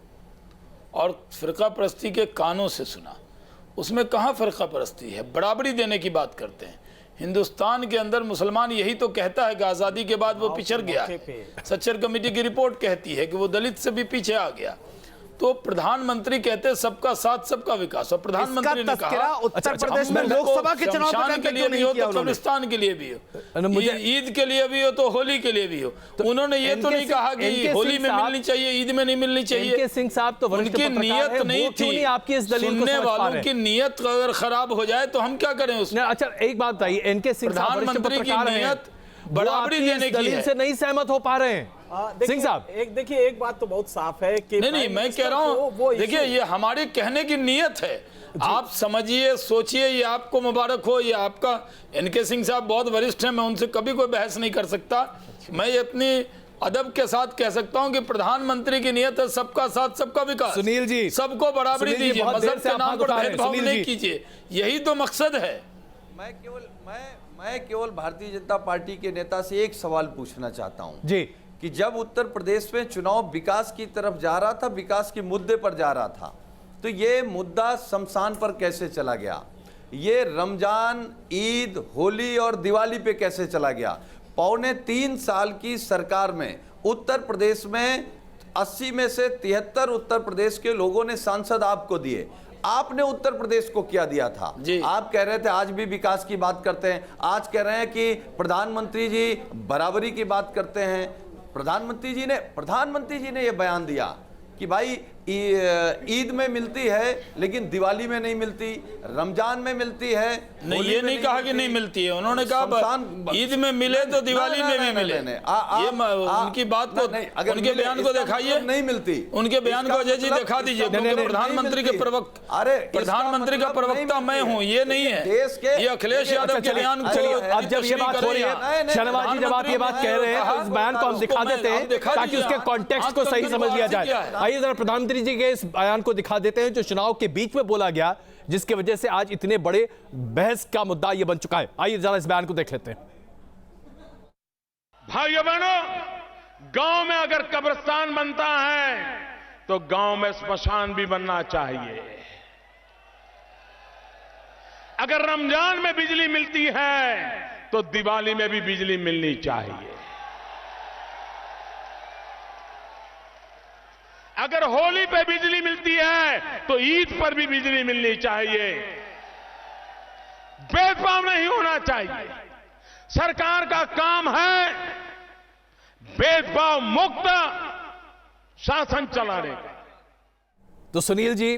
और फिरकापरस्ती के कानों से सुना। उसमें कहाँ फिरकापरस्ती है, बराबरी देने की बात करते हैं। हिंदुस्तान के अंदर मुसलमान यही तो कहता है कि आज़ादी के बाद वो पिछड़ गया है। सच्चर कमेटी की रिपोर्ट कहती है कि वो दलित से भी पीछे आ गया। तो प्रधानमंत्री कहते हैं सबका साथ सबका विकास, और प्रधानमंत्री ने कहा उत्तर प्रदेश में लोकसभा के चुनाव के लिए भी हो तो कब्रिस्तान के लिए भी हो, ईद के लिए भी हो तो होली के लिए भी हो। तो उन्होंने ये तो नहीं कहा कि होली में मिलनी चाहिए, ईद में नहीं मिलनी चाहिए। एनके सिंह साहब तो उनकी नीयत नहीं थी, आपकी इस दलील सुनने वालों की नीयत अगर खराब हो जाए तो हम क्या करें उसमें। अच्छा एक बात बताइए, एनके सिंह प्रधानमंत्री की नीयत बराबरी देने की है, से नहीं सहमत हो पा रहे हैं सिंह साहब। देखिए एक बात तो बहुत साफ है कि नहीं मैं कह रहा हूँ, देखिए ये हमारे कहने की नीयत है, आप समझिए, सोचिए, ये आपको मुबारक हो, ये आपका। एनके सिंह साहब बहुत वरिष्ठ हैं, मैं उनसे कभी कोई बहस नहीं कर सकता। मैं ये अपनी अदब के साथ कह सकता हूँ कि प्रधानमंत्री की नीयत है सबका साथ सबका विकास। सुनील जी, सबको बराबरी दीजिए, मजहब के नाम पर भेदभाव नहीं कीजिए, यही तो मकसद है। मैं केवल भारतीय जनता पार्टी के नेता से एक सवाल पूछना चाहता हूं जी, कि जब उत्तर प्रदेश में चुनाव विकास की तरफ जा रहा था, विकास के मुद्दे पर जा रहा था, तो ये मुद्दा शमशान पर कैसे चला गया? ये रमजान, ईद, होली और दिवाली पे कैसे चला गया? पौने 3 साल की सरकार में उत्तर प्रदेश में 80 में से 73 उत्तर प्रदेश के लोगों ने सांसद आपको दिए। आपने उत्तर प्रदेश को क्या दिया था? आप कह रहे थे आज भी विकास की बात करते हैं, आज कह रहे हैं कि प्रधानमंत्री जी बराबरी की बात करते हैं। प्रधानमंत्री जी ने यह बयान दिया कि भाई ईद में मिलती है लेकिन दिवाली में नहीं मिलती, रमजान में मिलती है। नहीं, ये नहीं कहा कि नहीं मिलती है, उन्होंने कहा ईद में मिले तो दिवाली में भी मिले। ये उनकी बात को, उनके बयान को दिखाइए, नहीं मिलती। उनके बयान को अजय जी दिखा दीजिए, क्योंकि प्रधानमंत्री के प्रवक्ता, अरे प्रधानमंत्री का प्रवक्ता मैं हूँ, ये नहीं है, ये अखिलेश यादव के बयान को। अब जब ये बात हो रही है शहनवाज जी, जब आप ये बात कह रहे हैं तो इस बयान को हम दिखा देते हैं ताकि उसके कॉन्टेक्स्ट को सही समझ लिया जाए। आइए जरा प्रधानमंत्री जी के इस बयान को दिखा देते हैं जो चुनाव के बीच में बोला गया, जिसकी वजह से आज इतने बड़े बहस का मुद्दा ये बन चुका है। आइए जरा इस बयान को देख लेते हैं। भाइयों बहनों, गांव में अगर कब्रिस्तान बनता है तो गांव में स्मशान भी बनना चाहिए। अगर रमजान में बिजली मिलती है तो दिवाली में भी बिजली मिलनी चाहिए। अगर होली पे बिजली मिलती है तो ईद पर भी बिजली मिलनी चाहिए। भेदभाव नहीं होना चाहिए। सरकार का काम है भेदभाव मुक्त शासन चलाने का। तो सुनील जी,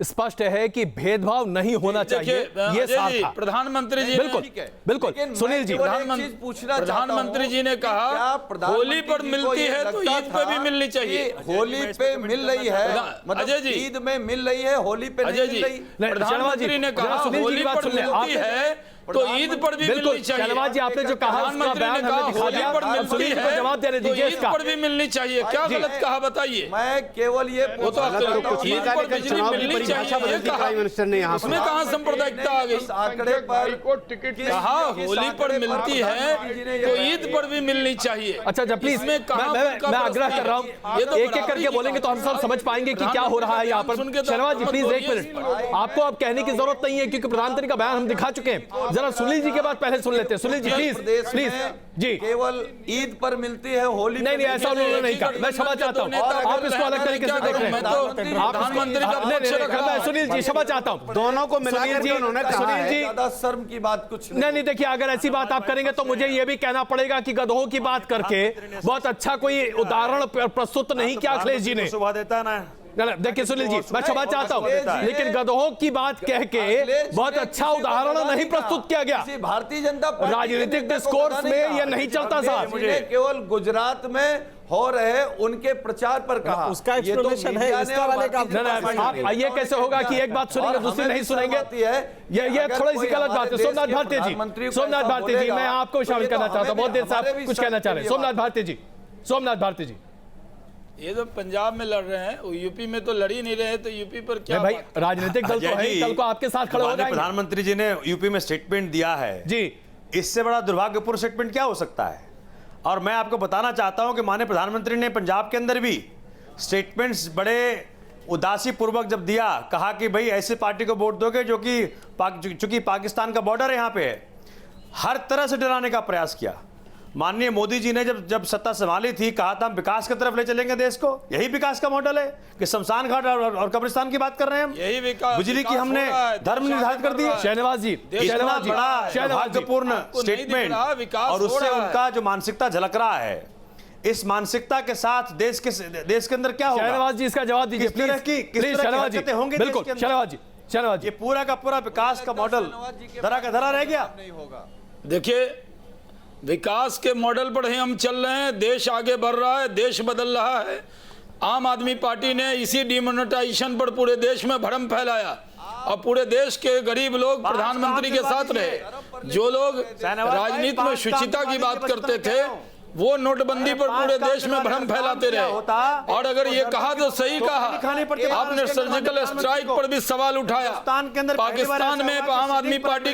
स्पष्ट है कि भेदभाव नहीं होना चाहिए, ये साफ था। प्रधानमंत्री जी बिल्कुल बिल्कुल सुनील जी, प्रधानमंत्री जी ने कहा होली पर मिलती है तो ईद पे भी मिलनी चाहिए। होली पे मिल रही है, अजय जी, ईद में मिल रही है, होली पे नहीं मिल रही। प्रधानमंत्री ने कहा होली पर मिलती है तो ईद पर भी मिलनी चाहिए। शहनवाज जी, आपने जो कहा उसका बयान हमने दिखा दिया, अब सुनील जी को जवाब देने दीजिए। ईद पर भी मिलनी चाहिए, क्या गलत कहा बताइए? मैं केवल ये वो तो ईद पर बिजली मिलनी चाहिए, प्राइम मिनिस्टर ने यहाँ उसमें कहाँ सांप्रदायिकता आ गई? आंकड़े पर कहा होली पर मिलती है तो ईद पर भी मिलनी चाहिए। अच्छा अच्छा, प्लीज मैं आग्रह कर रहा हूँ, एक एक करके बोलेंगे तो हम सब समझ पाएंगे कि क्या हो रहा है यहाँ पर। शहनवाज जी प्लीज एक मिनट, आपको अब कहने की जरूरत नहीं है क्योंकि प्रधानमंत्री का बयान हम दिखा चुके हैं। जरा सुनील जी के बाद पहले सुन लेते हैं। सुनील जी प्लीज प्लीज जी। केवल ईद पर मिलती है, होली नहीं ऐसा उन्होंने नहीं कहा। मैं क्षमा चाहता हूँ, आप इसको अलग तरीके से देख रहे हैं। प्रधानमंत्री का पक्ष रख रहा है। सुनील जी क्षमा चाहता हूँ, दोनों को मिलाकर के उन्होंने कहा सुनील जी ज्यादा शर्म की बात कुछ नहीं। देखिए, अगर ऐसी बात आप करेंगे तो मुझे यह भी कहना पड़ेगा कि गधों की बात करके बहुत अच्छा कोई उदाहरण प्रस्तुत नहीं किया अखिलेश जी ने। सुबह देता है ना। देखिए सुनील जी, मैं क्षमा चाहता हूं, लेकिन गधों की बात कह के बहुत अच्छा उदाहरण नहीं प्रस्तुत किया गया। भारतीय जनता पार्टी राजनीतिक डिस्कोर्स में यह नहीं चलता साहब। मुझे केवल गुजरात में हो रहे उनके प्रचार पर कहा, उसका एक्सप्लेनेशन है इसका वाले का। आप ये कैसे होगा कि एक बात सुनेंगे दूसरी नहीं सुनेंगे? ये थोड़ी सी गलत बात है। सोमनाथ भारती जी, सोमनाथ भारती जी, मैं आपको शामिल करना चाहता हूँ। बहुत देर से आप कुछ कहना चाह रहे हैं। सोमनाथ भारती जी, सोमनाथ भारती जी, ये तो पंजाब में लड़ रहे हैं, यूपी में तो लड़ ही नहीं रहे, तो यूपी पर क्या भाई? राजनीतिक दल तो है, कल को आपके साथ खड़े हो जाएंगे। प्रधानमंत्री जी ने यूपी में स्टेटमेंट दिया है जी, इससे बड़ा दुर्भाग्यपूर्ण स्टेटमेंट क्या हो सकता है? और मैं आपको बताना चाहता हूं कि माननीय प्रधानमंत्री ने पंजाब के अंदर भी स्टेटमेंट्स बड़े उदासी पूर्वक जब दिया, कहा कि भाई ऐसी पार्टी को वोट दोगे जो कि चूंकि पाकिस्तान का बॉर्डर है यहाँ पे, हर तरह से डराने का प्रयास किया। माननीय मोदी जी ने जब सत्ता संभाली थी, कहा था हम विकास की तरफ ले चलेंगे देश को। यही विकास का मॉडल है कि शमशान घाट और कब्रिस्तान की बात कर रहे हैं हम। यही विकास, बिजली की हमने धर्म निर्धारित कर दिया। शहनवाज जी, इतना बड़ा दुर्भाग्यपूर्ण स्टेटमेंट, और उससे उनका जो मानसिकता झलक रहा है, इस मानसिकता के साथ देश के अंदर क्या होगा? शहनवाज जी इसका जवाब दीजिए प्लीज। शहनवाज जी होंगे बिल्कुल। शहनवाज जी, ये पूरा का पूरा विकास का मॉडल धरा का धरा रह गया। देखिए, विकास के मॉडल पर ही हम चल रहे हैं। देश आगे बढ़ रहा है, देश बदल रहा है। आम आदमी पार्टी ने इसी डिमोनेटाइजेशन पर पूरे देश में भ्रम फैलाया और पूरे देश के गरीब लोग प्रधानमंत्री के साथ रहे। जो लोग राजनीति में शुचिता की बात करते थे वो नोटबंदी पर पूरे देश में भ्रम फैलाते रहे। और अगर ये कहा तो सही कहा, आपने सर्जिकल स्ट्राइक पर भी सवाल उठाया। पाकिस्तान में आम आदमी पार्टी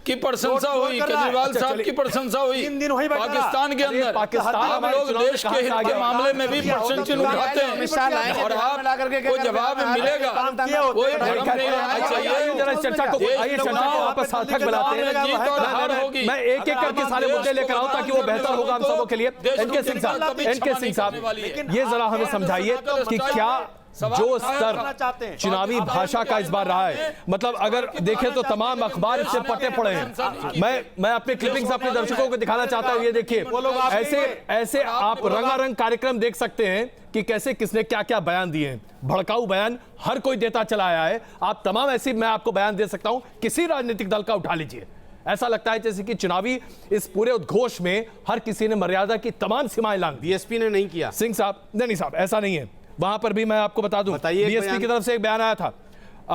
की प्रशंसा हुई, केजरीवाल साहब की प्रशंसा हुई। पाकिस्तान के अंदर आप लोग देश के हित के मामले में भी प्रशंसा उठाते हैं और आपको जवाब मिलेगा। कोई भ्रम नहीं रहना चाहिए। चर्चा को वापस सार्थक बनाते हैं। मैं एक एक करके सारे मुद्दे लेकर आऊं ताकि वो बेहतर होगा हम सबों के लिए। एनके सिंह साहब, ये जरा हमें समझाइए कि क्या जो स्तर चुनावी भाषा का इस बार रहा है, मतलब अगर देखें तो तमाम अखबार इससे पटे पड़े हैं। मैं अपने क्लिपिंग्स अपने दर्शकों को दिखाना चाहता हूं। ये देखिए, ऐसे आप रंगारंग कार्यक्रम देख सकते हैं कि कैसे किसने क्या क्या बयान दिए हैं। भड़काऊ बयान हर कोई देता चला आया है। आप तमाम ऐसी मैं आपको बयान दे सकता हूं, किसी राजनीतिक दल का उठा लीजिए। ऐसा लगता है जैसे कि चुनावी इस पूरे उद्घोष में हर किसी ने मर्यादा की तमाम सीमाएं लांघ दी। बीएसपी ने नहीं किया। सिंह साहब, नहीं साहब, ऐसा नहीं है। वहां पर भी मैं आपको बता दूं, बीएसपी की तरफ से एक बयान आया था।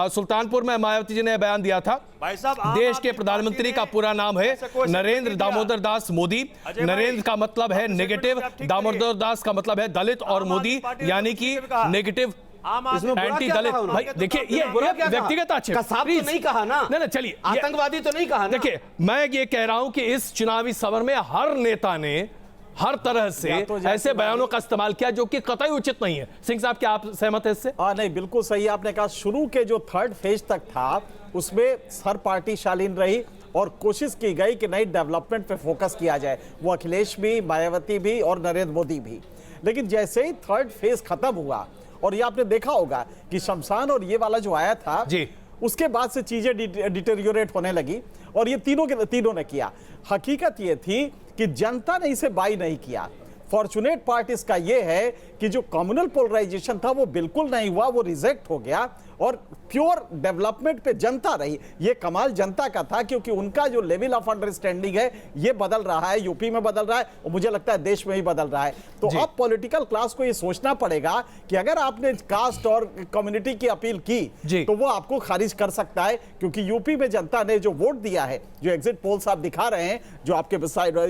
सुल्तानपुर में मायावती जी ने बयान दिया था। देश के प्रधानमंत्री का पूरा नाम है नरेंद्र दामोदर दास मोदी। नरेंद्र का मतलब है नेगेटिव, दामोदर दास का मतलब है दलित, और मोदी यानी कि नेगेटिव एंटी दलित। भाई देखिए, ये व्यक्तिगत आक्षेप तो नहीं कहा ना। नहीं, चलिए, आतंकवादी तो नहीं कहा ना। देखिए, मैं ये कह रहा हूं कि इस चुनावी समर में हर नेता ने हर तरह से ऐसे बयानों का इस्तेमाल किया जो कि कतई उचित नहीं है। सिंह साहब, क्या आप सहमत हैं इससे? नहीं, बिल्कुल सही आपने कहा। शुरू के जो थर्ड फेज तक था उसमें हर पार्टी शालीन रही और कोशिश की गई कि नई डेवलपमेंट पे फोकस किया जाए, वो अखिलेश भी, मायावती भी और नरेंद्र मोदी भी। लेकिन जैसे ही थर्ड फेज खत्म हुआ, और ये आपने देखा होगा कि शमशान और ये वाला जो आया था जी, उसके बाद से चीजें डिटेरियोरेट होने लगी और ये तीनों ने किया। हकीकत ये थी कि जनता ने इसे बाई नहीं किया। फॉर्चुनेट पार्ट इसका ये है कि जो कम्युनल पोलराइजेशन था वो बिल्कुल नहीं हुआ, वो रिजेक्ट हो गया और प्योर डेवलपमेंट पे जनता रही। ये कमाल जनता का था, क्योंकि उनका जो लेवल ऑफ अंडरस्टैंडिंग है ये बदल रहा है, यूपी में बदल रहा है और मुझे लगता है देश में ही बदल रहा है। तो अब पॉलिटिकल क्लास को ये सोचना पड़ेगा कि अगर आपने कास्ट और कम्युनिटी की अपील की तो वो आपको खारिज कर सकता है, क्योंकि यूपी में जनता ने जो वोट दिया है, जो एग्जिट पोल्स आप दिखा रहे हैं, जो आपके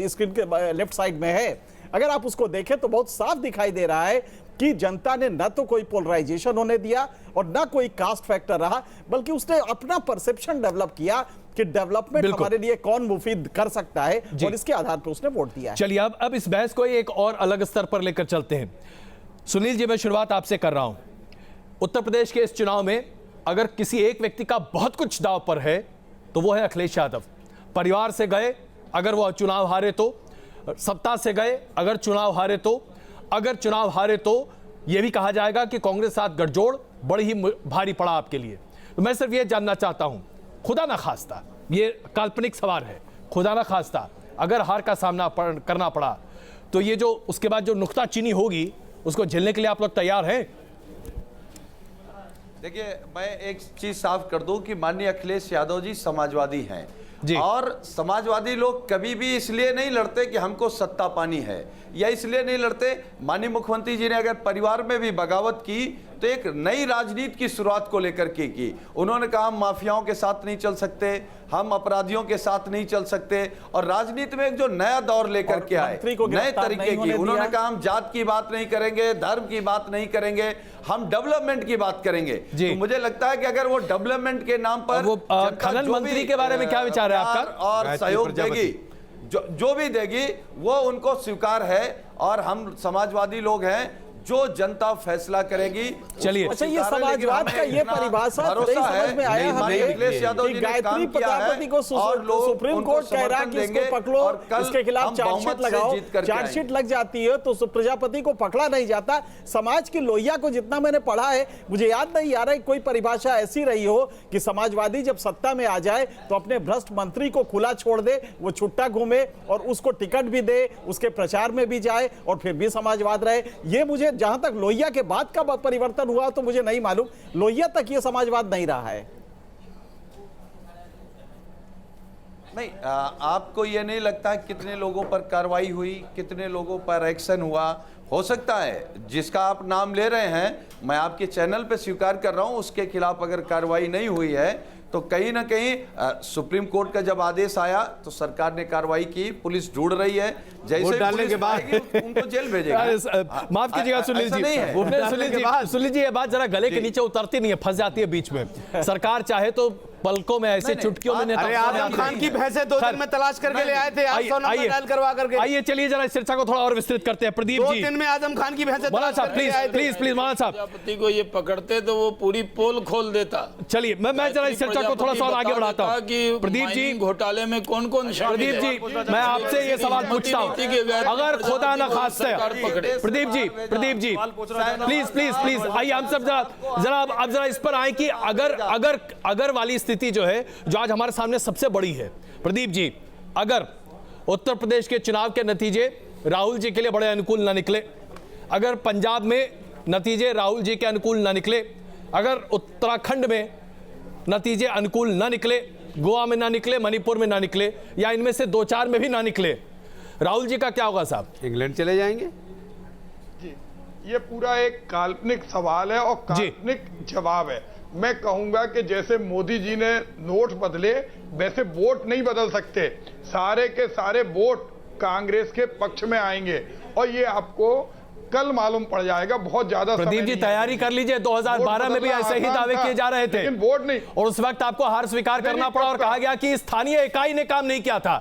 स्क्रीन के लेफ्ट साइड में है, अगर आप उसको देखें तो बहुत साफ दिखाई दे रहा है कि जनता ने न तो कोई पोलराइजेशन होने दिया और न कोई कास्ट फैक्टर रहा, बल्कि उसने अपना परसेप्शन डेवलप किया कि डेवलपमेंट हमारे लिए कौन मुफीद कर सकता है और इसके आधार पर उसने वोट दिया है। चलिए अब इस बहस को एक और अलग स्तर पर लेकर चलते हैं। सुनील जी, मैं शुरुआत आपसे कर रहा हूं। उत्तर प्रदेश के इस चुनाव में अगर किसी एक व्यक्ति का बहुत कुछ दांव पर है तो वो है अखिलेश यादव। परिवार से गए, अगर वो चुनाव हारे तो, सत्ता से गए, अगर चुनाव हारे तो, अगर चुनाव हारे तो यह भी कहा जाएगा कि कांग्रेस साथ गठजोड़ बड़ी ही भारी पड़ा आपके लिए। तो मैं सिर्फ यह जानना चाहता हूं, खुदा ना खास्ता, ये काल्पनिक सवाल है, खुदा ना खास्ता अगर हार का सामना करना पड़ा तो ये जो उसके बाद जो नुक्ताचीनी होगी उसको झेलने के लिए आप लोग तैयार हैं? देखिए, मैं एक चीज साफ कर दूं कि माननीय अखिलेश यादव जी समाजवादी हैं और समाजवादी लोग कभी भी इसलिए नहीं लड़ते कि हमको सत्ता पानी है, या इसलिए नहीं लड़ते। माननीय मुख्यमंत्री जी ने अगर परिवार में भी बगावत की तो एक नई राजनीति की शुरुआत को लेकर के की। उन्होंने कहा हम माफियाओं के साथ नहीं चल सकते, हम अपराधियों के साथ नहीं चल सकते, और राजनीति में एक जो नया दौर लेकर के आए, नए तरीके की। उन्होंने कहा हम जात की बात नहीं करेंगे, धर्म की बात नहीं करेंगे, हम डेवलपमेंट की बात करेंगे। तो मुझे लगता है कि अगर वो डेवलपमेंट के नाम पर वो खनन मंत्री के बारे में क्या विचार है आपका? और सहयोग देगी, जो भी देगी वो उनको स्वीकार है, और हम समाजवादी लोग हैं, जो जनता फैसला करेगी। चलिए, अच्छा, ये समाजवाद का ये परिभाषा नहीं समझ में आया हमें कि गायत्री प्रजापति को सुप्रीम कोर्ट कह रहा कि इसको पकड़ो, इसके खिलाफ चार्जशीट लगाओ, चार्जशीट लग जाती है तो प्रजापति को पकड़ा नहीं जाता। समाज की लोहिया को जितना मैंने पढ़ा है, मुझे याद नहीं आ रहा है कोई परिभाषा ऐसी रही हो कि समाजवादी जब सत्ता में आ जाए तो अपने भ्रष्ट मंत्री को खुला छोड़ दे, वो छुट्टा घूमे और उसको टिकट भी दे, उसके प्रचार में भी जाए और फिर भी समाजवाद रहे। ये मुझे जहां तक लोहिया के बाद का परिवर्तन हुआ तो मुझे नहीं मालूम, लोहिया तक ये समाजवाद नहीं रहा है। नहीं, आपको ये नहीं लगता कितने लोगों पर कार्रवाई हुई, कितने लोगों पर एक्शन हुआ? हो सकता है जिसका आप नाम ले रहे हैं, मैं आपके चैनल पे स्वीकार कर रहा हूं, उसके खिलाफ अगर कार्रवाई नहीं हुई है तो कहीं ना कहीं सुप्रीम कोर्ट का जब आदेश आया तो सरकार ने कार्रवाई की, पुलिस ढूंढ रही है, जैसे डालने के बाद उनको जेल भेजेगा। माफ कीजिएगा सुनील जी, सुनील जी, ये बात जरा गले के नीचे उतरती नहीं है, फंस जाती है बीच में। सरकार चाहे तो पलकों में ऐसे चुटकियों में अरे आजम खान की भैंसे 2 दिन में तलाश करके ले आए थे, आज 100 नंबर डायल करवा करके। आइए चलिए जरा इस चर्चा को थोड़ा और विस्तृत करते हैं। प्रदीप जी, 2 दिन में आजम खान की भैंसे मौलाना साहब प्लीज मौलाना साहब, प्रजापति को ये पकड़ते तो वो पूरी पोल खोल देता। चलिए मैं जरा इस चर्चा को थोड़ा सा आगे बढ़ाता हूँ। प्रदीप जी, घोटाले में कौन कौन शामिल है? प्रदीप जी, मैं आपसे ये सवाल पूछता हूँ, अगर खुदा न खास्ता, प्रदीप जी प्लीज आइए हम सब जरा इस पर आए कि अगर वाली स्थिति जो है जो आज हमारे सामने सबसे बड़ी है। प्रदीप जी, अगर उत्तर प्रदेश के चुनाव के नतीजे राहुल जी के लिए बड़े अनुकूल ना निकले, अगर पंजाब में नतीजे राहुल जी के अनुकूल ना निकले, अगर उत्तराखंड में नतीजे अनुकूल ना निकले, गोवा में ना निकले, मणिपुर में ना निकले, या इनमें से 2-4 में भी ना निकले, राहुल जी का क्या होगा साहब? इंग्लैंड चले जाएंगे। जी, ये पूरा एक काल्पनिक सवाल है और काल्पनिक जवाब है। मैं कहूंगा कि जैसे मोदी जी ने नोट बदले, वैसे वोट नहीं बदल सकते। सारे के सारे वोट कांग्रेस के पक्ष में आएंगे और ये आपको कल मालूम पड़ जाएगा। बहुत ज्यादा प्रदीप जी तैयारी कर लीजिए, 2012 में भी ऐसे ही दावे किए जा रहे थे, लेकिन वोट नहीं, और उस वक्त आपको हार स्वीकार करना पड़ा और कहा गया कि स्थानीय इकाई ने काम नहीं किया था।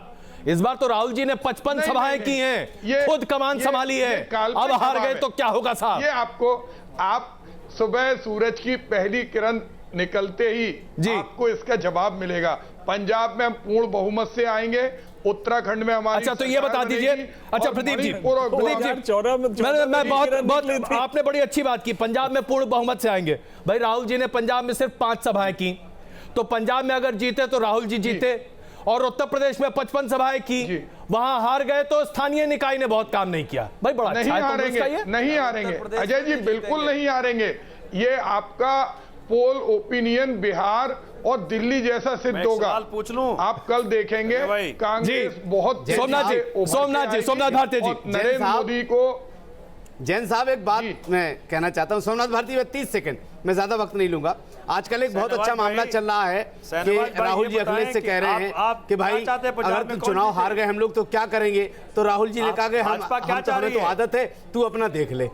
इस बार तो राहुल जी ने 55 सभाएं की हैं, खुद कमान संभाली है, अब हार गए तो क्या होगा साहब? ये आपको, आप सुबह सूरज की पहली किरण निकलते ही आपको इसका जवाब मिलेगा। पंजाब में हम पूर्ण बहुमत से आएंगे, उत्तराखंड में हमारी, अच्छा तो ये बता दीजिए, अच्छा प्रदीप जी, मैं बहुत आपने बड़ी अच्छी बात की, पंजाब में पूर्ण बहुमत से आएंगे। भाई राहुल जी ने पंजाब में सिर्फ 5 सभाएं की, तो पंजाब में अगर जीते तो राहुल जी जीते, और उत्तर प्रदेश में 55 सभाएं की, वहां हार गए तो स्थानीय निकाय ने बहुत काम नहीं किया। भाई बड़ा नहीं हारेंगे, नहीं हारेंगे अजय जी, बिल्कुल नहीं हारेंगे। ये आपका पोल ओपिनियन बिहार और दिल्ली जैसा सिद्ध होगा। पूछ लूं, आप कल देखेंगे कांग्रेस बहुत, सोमनाथ भारती जी, नरेंद्र मोदी को। जैन साहब एक बात मैं कहना चाहता हूं, सोमनाथ भारती में 30 सेकंड, मैं ज्यादा वक्त नहीं लूंगा। आजकल एक बहुत अच्छा मामला चल रहा है कि राहुल जी अखिलेश से कह रहे हैं कि भाई अगर चुनाव हार गए हम लोग तो क्या करेंगे, तो राहुल जी ने कहा कि हमें तो आदत है, तू अपना देख ले।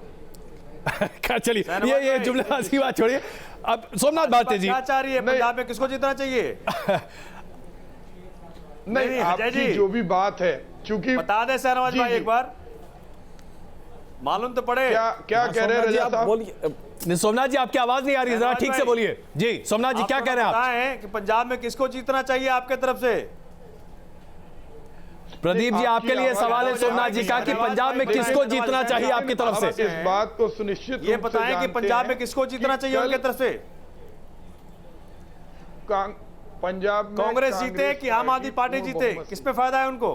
चलिए ये जुमलेबाजी की बात छोड़िए, अब सोमनाथ भारती जी क्या चाह रही है? पंजाब में किसको जीतना चाहिए? नहीं, आपकी जो भी बात है, चूंकि बता दे शहनवाज भाई एक बार, मालूम तो पड़े। क्या कह रहे हैं रजा साहब? सोमनाथ जी आपकी आवाज नहीं आ रही, जरा ठीक से बोलिए जी। सोमनाथ जी क्या कह रहे हैं आप? कि पंजाब में किसको जीतना चाहिए आपके तरफ से? प्रदीप जी आपके लिए सवाल है सोमनाथ जी का कि पंजाब में किसको जीतना चाहिए आपकी तरफ से? इस बात को सुनिश्चित ये बताएं कि पंजाब में किसको जीतना चाहिए उनकी तरफ से? पंजाब में कांग्रेस जीते कि आम आदमी पार्टी जीते, किस पे फायदा है उनको?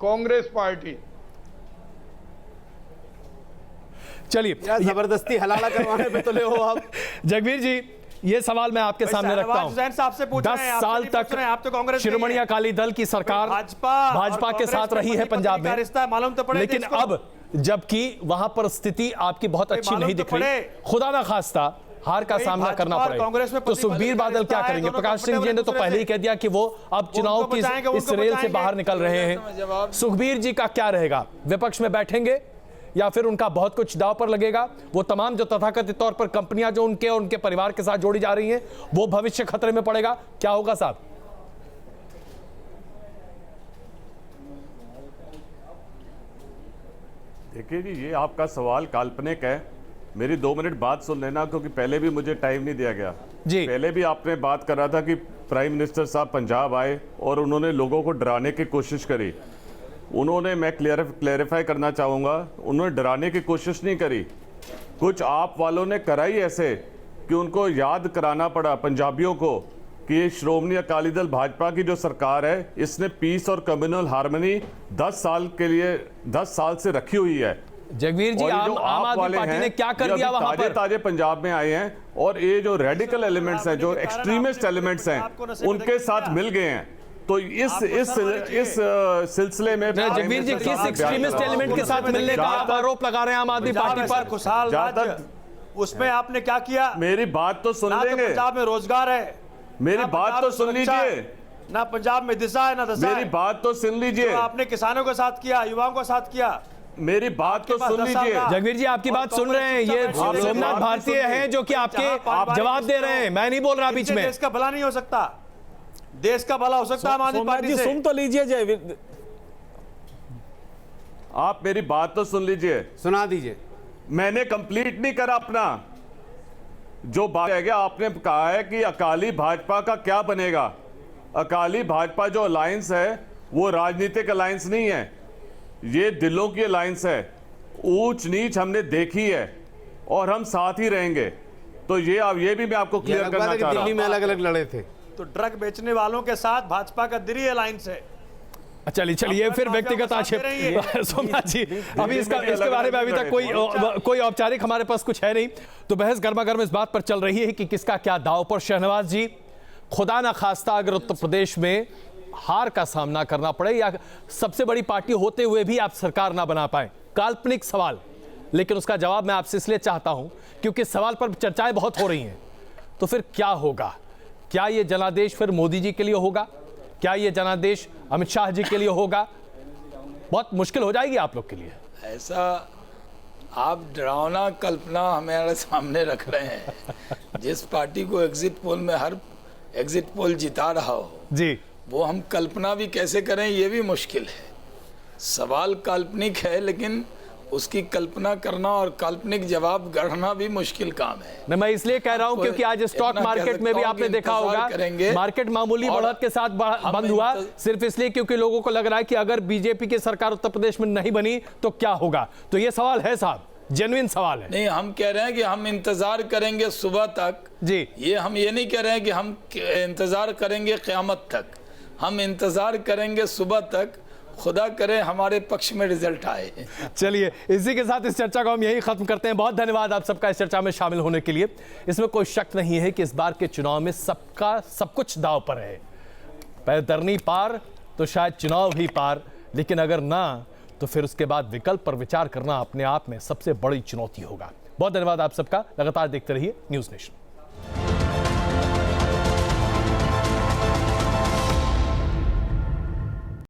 कांग्रेस पार्टी। चलिए जबरदस्ती हलाला करवाने पे तो ले हो आप। जगवीर जी ये सवाल मैं आपके सामने रखता हूं, 10 साल तक शिरोमणि अकाली दल की सरकार भाजपा के साथ रही है पंजाब में, लेकिन अब जबकि वहां पर स्थिति आपकी बहुत अच्छी नहीं दिख रही, खुदा ना खास्ता हार का सामना करना पड़े, तो सुखबीर बादल क्या करेंगे? प्रकाश सिंह जी ने तो पहले ही कह दिया कि वो अब चुनाव की इस रेल से बाहर निकल रहे हैं। सुखबीर जी का क्या रहेगा? विपक्ष में बैठेंगे या फिर उनका बहुत कुछ दांव पर लगेगा? वो तमाम जो तथाकथित तौर पर कंपनियां जो उनके और उनके परिवार के साथ जोड़ी जा रही हैं, वो भविष्य खतरे में पड़ेगा? क्या होगा साहब? देखिए जी, ये आपका सवाल काल्पनिक है। मेरी 2 मिनट बात सुन लेना, क्योंकि पहले भी मुझे टाइम नहीं दिया गया जी। पहले भी आपने बात कर रहा था कि प्राइम मिनिस्टर साहब पंजाब आए और उन्होंने लोगों को डराने की कोशिश करी। उन्होंने, मैं क्लेरिफाई करना चाहूँगा, उन्होंने डराने की कोशिश नहीं करी। कुछ आप वालों ने करा ही ऐसे कि उनको याद कराना पड़ा पंजाबियों को कि ये श्रोमणी अकाली दल भाजपा की जो सरकार है, इसने पीस और कम्युनल हार्मनी 10 साल के लिए 10 साल से रखी हुई है। जगवीर जी आम आदमी पार्टी ने क्या कर दिया वहां पर? ताजे पंजाब में आए हैं और ये जो रेडिकल एलिमेंट्स हैं, जो एक्सट्रीमिस्ट एलिमेंट्स हैं, उनके साथ मिल गए हैं। तो इस सिलसिले में जगवीर जी किस एक्सट्रीमिस्ट एलिमेंट के साथ मिलने का आरोप लगा रहे हैं आम आदमी पार्टी पर? खुशहाल राज्य, उसमें आपने क्या किया? मेरी बात तो सुन लेंगे। पंजाब में रोजगार है, मेरी बात तो सुन लीजिए। ना पंजाब में दिशा है ना दशा है। मेरी बात तो सुन लीजिए। आपने किसानों के साथ किया, युवाओं के साथ किया। मेरी बात तो सुन लीजिए। जगवीर जी आपकी बात सुन रहे हैं, ये सोमनाथ भारतीय हैं जो कि आपके जवाब दे रहे हैं, मैं नहीं बोल रहा बीच में। देश का भला नहीं हो सकता, देश का भला हो सकता है आम आदमी पार्टी से। सुन तो लीजिए जयवीर, आप मेरी बात तो सुन लीजिए। सुना दीजिए। मैंने कंप्लीट नहीं करा अपना जो बात है। क्या आपने कहा है कि अकाली भाजपा का क्या बनेगा? अकाली भाजपा जो अलायंस है वो राजनीतिक अलायंस नहीं है, ये दिलों की अलायंस है। ऊंच नीच हमने देखी है और हम साथ ही रहेंगे। तो ये भी मैं आपको क्लियर करना चाह रहा हूं। दिल्ली में अलग अलग लड़े थे, तो ड्रग बेचने वालों के साथ भाजपा का दिल्ली अलायंस है। चलिए फिर व्यक्तिगत आक्षेप सोमनाथ जी, अभी इसके बारे में अभी तक कोई औपचारिक हमारे पास कुछ है नहीं। तो बहस गर्मा गर्म इस बात पर चल रही है कि किसका क्या दांव पर। शहनवाज जी, खुदा ना खास्ता अगर उत्तर प्रदेश में हार का सामना करना पड़े या सबसे बड़ी पार्टी होते हुए भी आप सरकार ना बना पाए, काल्पनिक सवाल, लेकिन उसका जवाब मैं आपसे इसलिए चाहता हूं क्योंकि सवाल पर चर्चाएं बहुत हो रही हैं। तो फिर क्या होगा? क्या यह जनादेश फिर मोदी जी के लिए होगा? क्या यह जनादेश अमित शाह जी के लिए होगा? बहुत मुश्किल हो जाएगी आप लोग के लिए। ऐसा आप डरावना कल्पना हमारे सामने रख रहे हैं। जिस पार्टी को एग्जिट पोल में हर एग्जिट पोल जिता रहा हो जी, वो हम कल्पना भी कैसे करें ये भी मुश्किल है। सवाल काल्पनिक है लेकिन उसकी कल्पना करना और काल्पनिक जवाब गढ़ना भी मुश्किल काम है। मैं इसलिए कह रहा हूं क्योंकि आज स्टॉक मार्केट में भी आपने देखा होगा मार्केट मामूली बढ़त के साथ बंद हुआ, सिर्फ इसलिए क्योंकि लोगों को लग रहा है कि अगर बीजेपी की सरकार उत्तर प्रदेश में नहीं बनी तो क्या होगा। तो ये सवाल है साहब, जेन्युइन सवाल है। नहीं, हम कह रहे हैं कि हम इंतजार करेंगे सुबह तक जी, ये हम ये नहीं कह रहे हैं कि हम इंतजार करेंगे क़यामत तक, हम इंतजार करेंगे सुबह तक, खुदा करे हमारे पक्ष में रिजल्ट आए। चलिए इसी के साथ इस चर्चा को हम यही खत्म करते हैं। बहुत धन्यवाद आप सबका इस चर्चा में शामिल होने के लिए। इसमें कोई शक नहीं है कि इस बार के चुनाव में सबका सब कुछ दांव पर है। पैदरनी पार तो शायद चुनाव ही पार, लेकिन अगर ना तो फिर उसके बाद विकल्प पर विचार करना अपने आप में सबसे बड़ी चुनौती होगा। बहुत धन्यवाद आप सबका। लगातार देखते रहिए न्यूज़ नेशन।